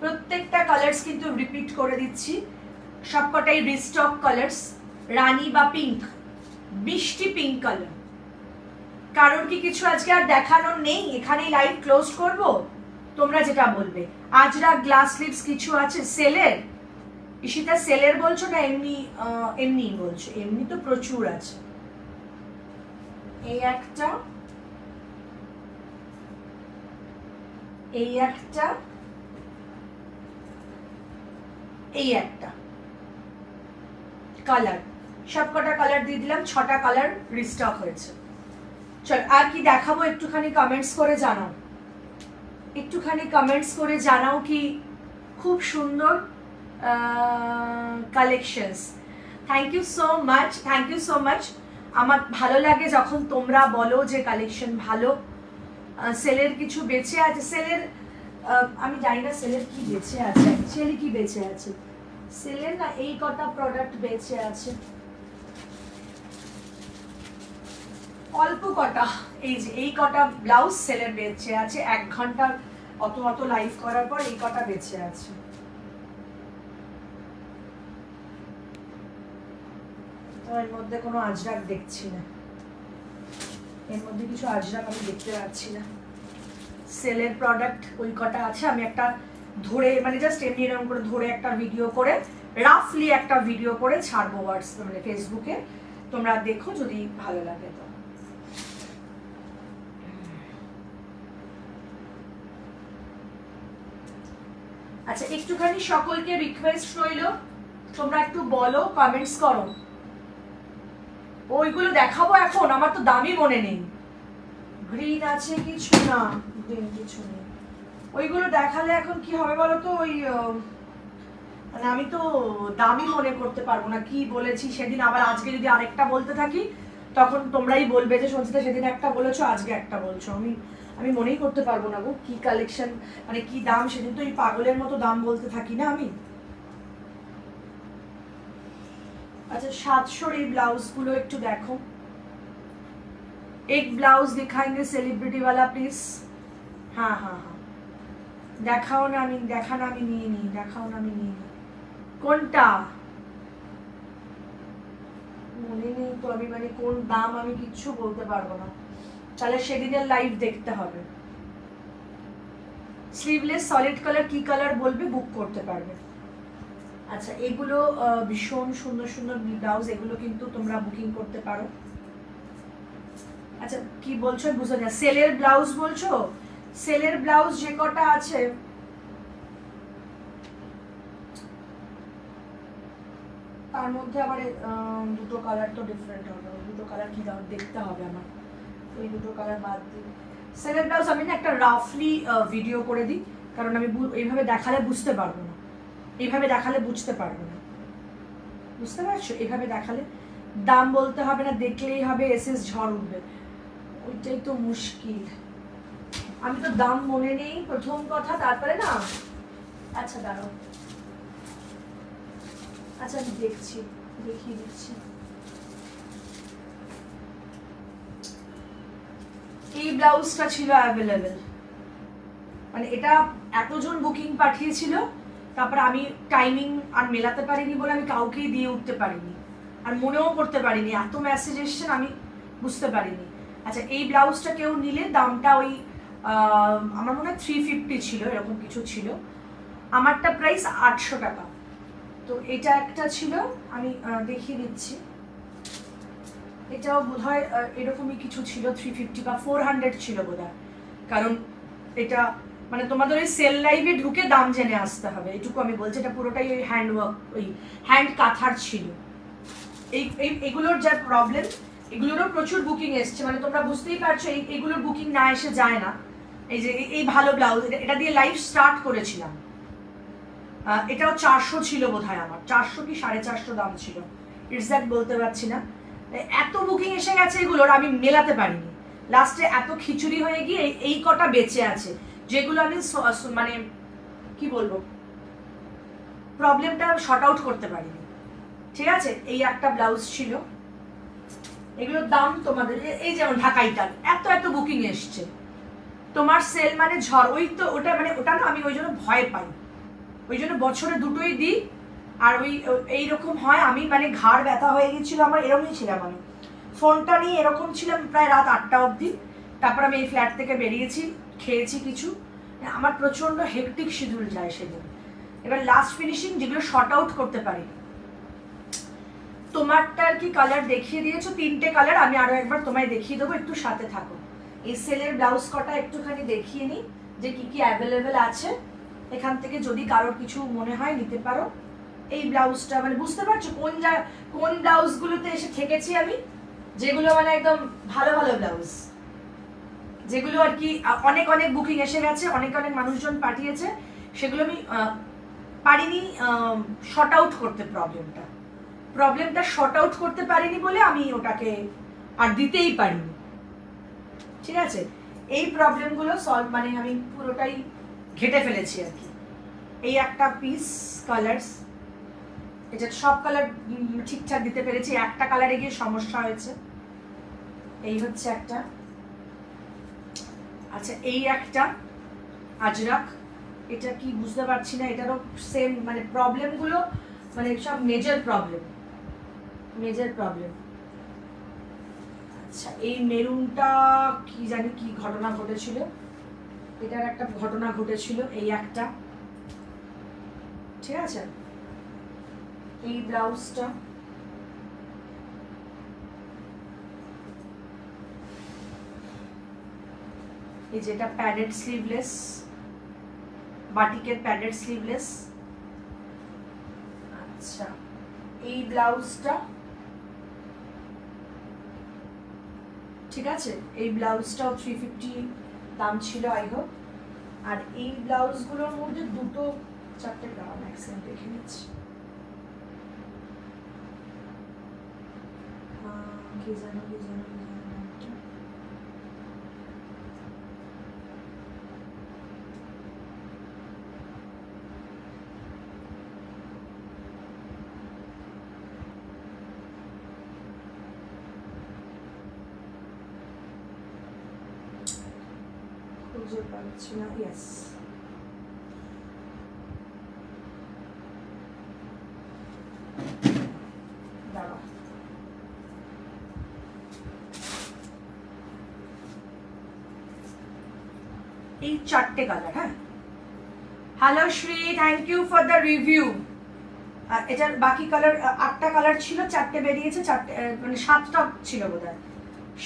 প্রত্যেকটা কালার্স কিন্তু রিপিট করে দিচ্ছি, সবকটাই রিস্টক কালার্স। রানী বা পিঙ্ক, মিষ্টি পিঙ্ক কালার। কারণ কি কিছু আজকে আর দেখানোর নেই, এখানেই লাইভ ক্লোজ করব? তোমরা যেটা বলবে। আজরা গ্লাস লিপস কিছু আছে সেলের? ঈশিতা সেলের বলছো না এমনি এমনি বলছো? এমনি তো প্রচুর আছে। এই একটা, এই একটা, এই একটা কালার, সবকটা কালার দিয়ে দিলাম, 6টা কালার রিস্টক হয়েছে। চল আর কি দেখাবো একটুখানি কমেন্টস করে জানাও, একটুখানি কমেন্টস করে জানাও কি খুব সুন্দর collections. Thank you so much, thank you so much. আমার ভালো লাগে যখন তোমরা বলো যে কালেকশন ভালো। সেলের কিছু বেঁচে আছে, সেলের আমি জানি না সেলের কি বেঁচে আছে, অ্যাকচুয়ালি কি বেঁচে আছে সেলের, না এই কটা প্রোডাক্ট বেঁচে আছে, অল্প কটা। এই যে এই কটা ব্লাউজ সেলের বেঁচে আছে, 1 ঘন্টার অত অত লাইভ করার পর এই কটা বেঁচে আছে। এর মধ্যে কোনো আজরাক দেখছি না, এর মধ্যে কিছু আজরাক আমি দেখতে পাচ্ছি না। সেলের প্রোডাক্ট ওই কটা আছে। আমি একটা ধরে মানে জাস্ট এমনি এরকম করে ধরে একটা ভিডিও করে, রাফলি একটা ভিডিও করে ছাড়বো হোয়াটসঅ্যাপ মানে ফেসবুকে, তোমরা দেখো যদি ভালো লাগে তো। আচ্ছা একটুখানি সকলকে রিকোয়েস্ট রইল, তোমরা একটু বলো, কমেন্টস করো। ওইগুলো দেখাবো এখন, আমার তো দামই মনে নেই। গ্রিন আছে কিছু না, গ্রিন কিছু নেই। ওইগুলো দেখালে এখন কি হবে বলো তো, ওই মানে আমি তো দামই মনে করতে পারবো না কি বলেছি সেদিন, আবার আজকে যদি আরেকটা বলতে থাকি তখন তোমরাই বলবে যে সঞ্চিতা সেদিন একটা বলেছো আজকে একটা বলছো। আমি মনেই করতে পারবো না গো কি কালেকশন মানে কি দাম, সেদিন তো এই পাগলের মতো দাম বলতে থাকি না আমি। अच्छा 700 এই ব্লাউজগুলো একটু দেখো। एक ब्लाउज दिखाएंगे सेलिब्रिटी वाला प्लीज। हाँ हाँ हाँ দেখাও না, আমি দেখা না আমি নিয়ে নিই, দেখাও না আমি নিয়ে নিই। কোনটা মনে নেই তো, আমি মানে কোন দাম আমি কিচ্ছু বলতে পারবো না, তাহলে সেদিনের লাইভ দেখতে হবে। স্লিভলেস সলিড কালার কি কালার বলবে বুক করতে পারবে। আচ্ছা এগুলো ভীষণ সুন্দর সুন্দর ব্লাউজ, এগুলো কিন্তু তোমরা বুকিং করতে পারো। আচ্ছা কি বলছো বুঝো না, সেলের ব্লাউজ বলছো? সেলের ব্লাউজ যে কটা আছে তার মধ্যে আবার দুটো কালার তো ডিফারেন্ট হবে, দুটো কালার কি দাও দেখতে হবে আমার, ওই দুটো কালার বাদ দিই। সেলের ব্লাউজ আমি না একটা রাফলি ভিডিও করে দিই, কারণ আমি এইভাবে দেখালে বুঝতে পারবো না, এইভাবে দেখালে বুঝতে পারবো না, বুঝতে পারছো? এইভাবে দেখালে দাম বলতে হবে না, দেখলেই হবে এসএস ঝড় উঠবে, ওইটাই তো মুশকিল। আমি তো দাম মনে নেই প্রথম কথা, তারপরে না। আচ্ছা দাঁড়াও, আচ্ছা আমি দেখছি, দেখিয়ে দিচ্ছি। এই ব্লাউজটা ছিল অ্যাভেলেবেল, মানে এটা এতজন বুকিং পাঠিয়েছিল, তারপর আমি টাইমিং আর মেলাতে পারিনি বলে আমি কাউকেই দিয়ে উঠতে পারিনি, আর মনেও করতে পারিনি, এত মেসেজ এসছেন আমি বুঝতে পারিনি। আচ্ছা এই ব্লাউজটা কেউ নিলে দামটা ওই আমার মনে হয় 350 ছিল, এরকম কিছু ছিল, আমারটা প্রাইস 800 টাকা। তো এটা একটা ছিল, আমি দেখিয়ে দিচ্ছি, এটাও বোধহয় এরকমই কিছু ছিল, 350 বা 400 ছিল বোধহয়, কারণ এটা মানে তোমাদের ওই সেল লাইভে ঢুকে দাম জেনে আসতে হবে, এটুকু আমি বলছি। এটা পুরোটাই ওই হ্যান্ড ওয়ার্ক, ওই হ্যান্ড কাঁথার ছিল। এগুলোর যা প্রবলেম, এগুলোরও প্রচুর বুকিং এসছে, মানে তোমরা বুঝতেই পারছো এইগুলোর বুকিং না এসে যায় না। এই যে এই ভালো ব্লাউজ, এটা দিয়ে লাইভ স্টার্ট করেছিলাম, এটাও 400 ছিল বোধহয়, আমার 400 কি 450 দাম ছিল, এক্সাক্ট বলতে পারছি না। এত বুকিং এসে গেছে এগুলোর, আমি মেলাতে পারিনি, লাস্টে এত খিচুড়ি হয়ে গিয়ে এই কটা বেঁচে আছে, যেগুলো আমি মানে কি বলবো প্রবলেমটা শর্ট আউট করতে পারিনি। ঠিক আছে, এই একটা ব্লাউজ ছিল, এগুলোর দাম তোমাদের এই যেমন ঢাকাইটার এত এত বুকিং এসছে, তোমার সেল মানে ঝড়, ওই তো ওটা মানে ওটা না আমি ওই জন্য ভয় পাই, ওই জন্য বছরে দুটোই দিই। আর ওই এইরকম হয়, আমি মানে ঘাড় ব্যথা হয়ে গেছিলো আমার, এরকমই ছিলাম আমি, ফোনটা নিয়ে এরকম ছিলাম প্রায় রাত 8টা অবধি। তারপর আমি এই ফ্ল্যাট থেকে বেরিয়েছি, খেয়েছি কিছু, আমার প্রচণ্ড হেকটিক শিডিউল যায় সেদিন। এবার লাস্ট ফিনিশিং যেগুলো শর্ট আউট করতে পারি, তোমারটার কি কালার দেখিয়ে দিয়েছো? 3টে কালার, আমি আরো একবার তোমায় দেখিয়ে দেবো, একটু সাথে থাকো। এই সেলের ব্লাউজ কটা একটুখানি দেখিয়ে নিই যে কি কি অ্যাভেলেবেল আছে, এখান থেকে যদি কারোর কিছু মনে হয় নিতে পারো। এই ব্লাউজটা মানে বুঝতে পারছো কোন ব্লাউজগুলোতে এসে ঠেকেছি আমি, যেগুলো মানে একদম ভালো ভালো ব্লাউজ, যেগুলো আর কি অনেক অনেক বুকিং এসে গেছে, অনেক অনেক মানুষজন পাঠিয়েছে, সেগুলো আমি পারিনি শর্ট আউট করতে। প্রবলেমটা শর্ট আউট করতে পারিনি বলে আমি ওটাকে আর দিতেই পারিনি, ঠিক আছে? এই প্রবলেমগুলো সলভ মানে আমি পুরোটাই ঘেটে ফেলেছি আর কি। এই একটা পিস কালার্স, এটা সব কালার ঠিকঠাক দিতে পেরেছি, একটা কালারে গিয়ে সমস্যা হয়েছে। এই হচ্ছে একটা, আচ্ছা এই একটা আজরাক, এটা কি বুঝতে পারছি না, এটারও সেম মানে প্রবলেমগুলো মানে সব মেজর প্রবলেম। আচ্ছা এই মেরুনটা কি জানি কি ঘটনা ঘটেছিল, এটার একটা ঘটনা ঘটেছিল, এই একটা, ঠিক আছে? এই ব্লাউজটা, এই যেটা প্যাডেড স্লিভলেস, বাটিকের প্যাডেড স্লিভলেস। আচ্ছা এই ব্লাউজটা, ঠিক আছে? এই ব্লাউজটাও 350 দাম ছিল আই হোপ। আর এই ব্লাউজগুলোর মধ্যে 2-4টে দাম ম্যাক্সিমাম দেখে নিচ্ছি, কি জানো খুঁজে পাচ্ছি না। ইয়েস, দাঁড়াও, এই 4টে কালার। হ্যাঁ, hello Shri, thank you for the review. এটার বাকি কালার 8টা কালার ছিল, 4টে বেরিয়েছে, 4টে মানে 7টা ছিল বোধহয়,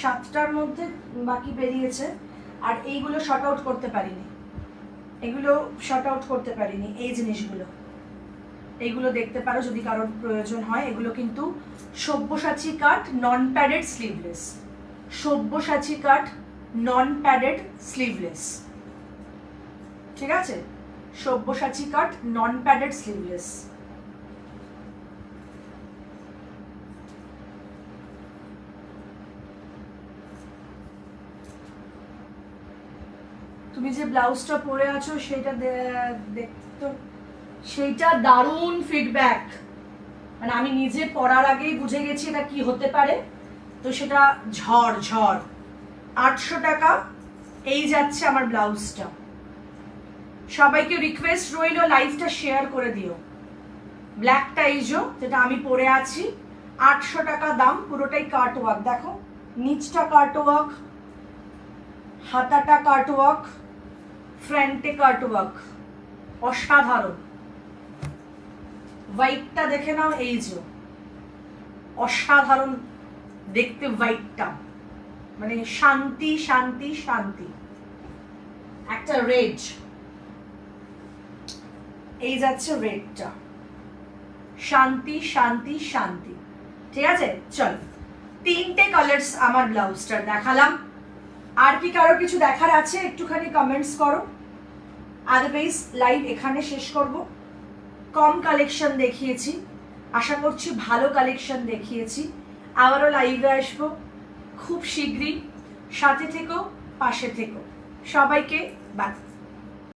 7টার মধ্যে বাকি বেরিয়েছে। আর এইগুলো শর্ট আউট করতে পারিনি, এই জিনিসগুলো, এইগুলো দেখতে পারো যদি কারোর প্রয়োজন হয়। এগুলো কিন্তু সব্যসাচী কাট নন প্যাডেড স্লিভলেস, সব্যসাচী কাট নন প্যাডেড স্লিভলেস, ঠিক আছে? সব্যসাচী কাট নন প্যাডেড স্লিভলেস। তুমি যে ব্লাউজটা পরে আছো সেটা দেখতে, সেইটা দারুণ ফিডব্যাক, মানে আমি নিজে পরার আগেই বুঝে গেছি এটা কি হতে পারে। তো সেটা ঝড় 800 টাকা এই যাচ্ছে আমার ব্লাউজটা। সবাইকে রিকোয়েস্ট রইল লাইভটা শেয়ার করে দিও। ব্ল্যাকটা এই যেটা আমি পরে আছি, 800 টাকা দাম, পুরোটাই কাট ওয়ার্ক। দেখো নিচটা কাট ওয়ার্ক, হাতাটা কাট ওয়ার্ক, ফ্রন্টে কাট ওয়ার্ক, অসাধারণ। হোয়াইটটা দেখে নাও, এই অসাধারণ দেখতে হোয়াইটটা, মানে শান্তি শান্তি শান্তি। একটা রেড, এই যাচ্ছে রেডটা, শান্তি শান্তি শান্তি, ঠিক আছে? চল 3টে কালার্স আমার ব্লাউজটার দেখালাম। আর কি কারো কিছু দেখার আছে একটুখানি কমেন্টস করো, আদারওয়াইজ লাইভ এখানে শেষ করব। কম কালেকশন দেখিয়েছি, আশা করছি ভালো কালেকশন দেখিয়েছি। আবারও লাইভে আসবো খুব শীঘ্রই, সাথে থেকো, পাশে থেকো। সবাইকে বাই।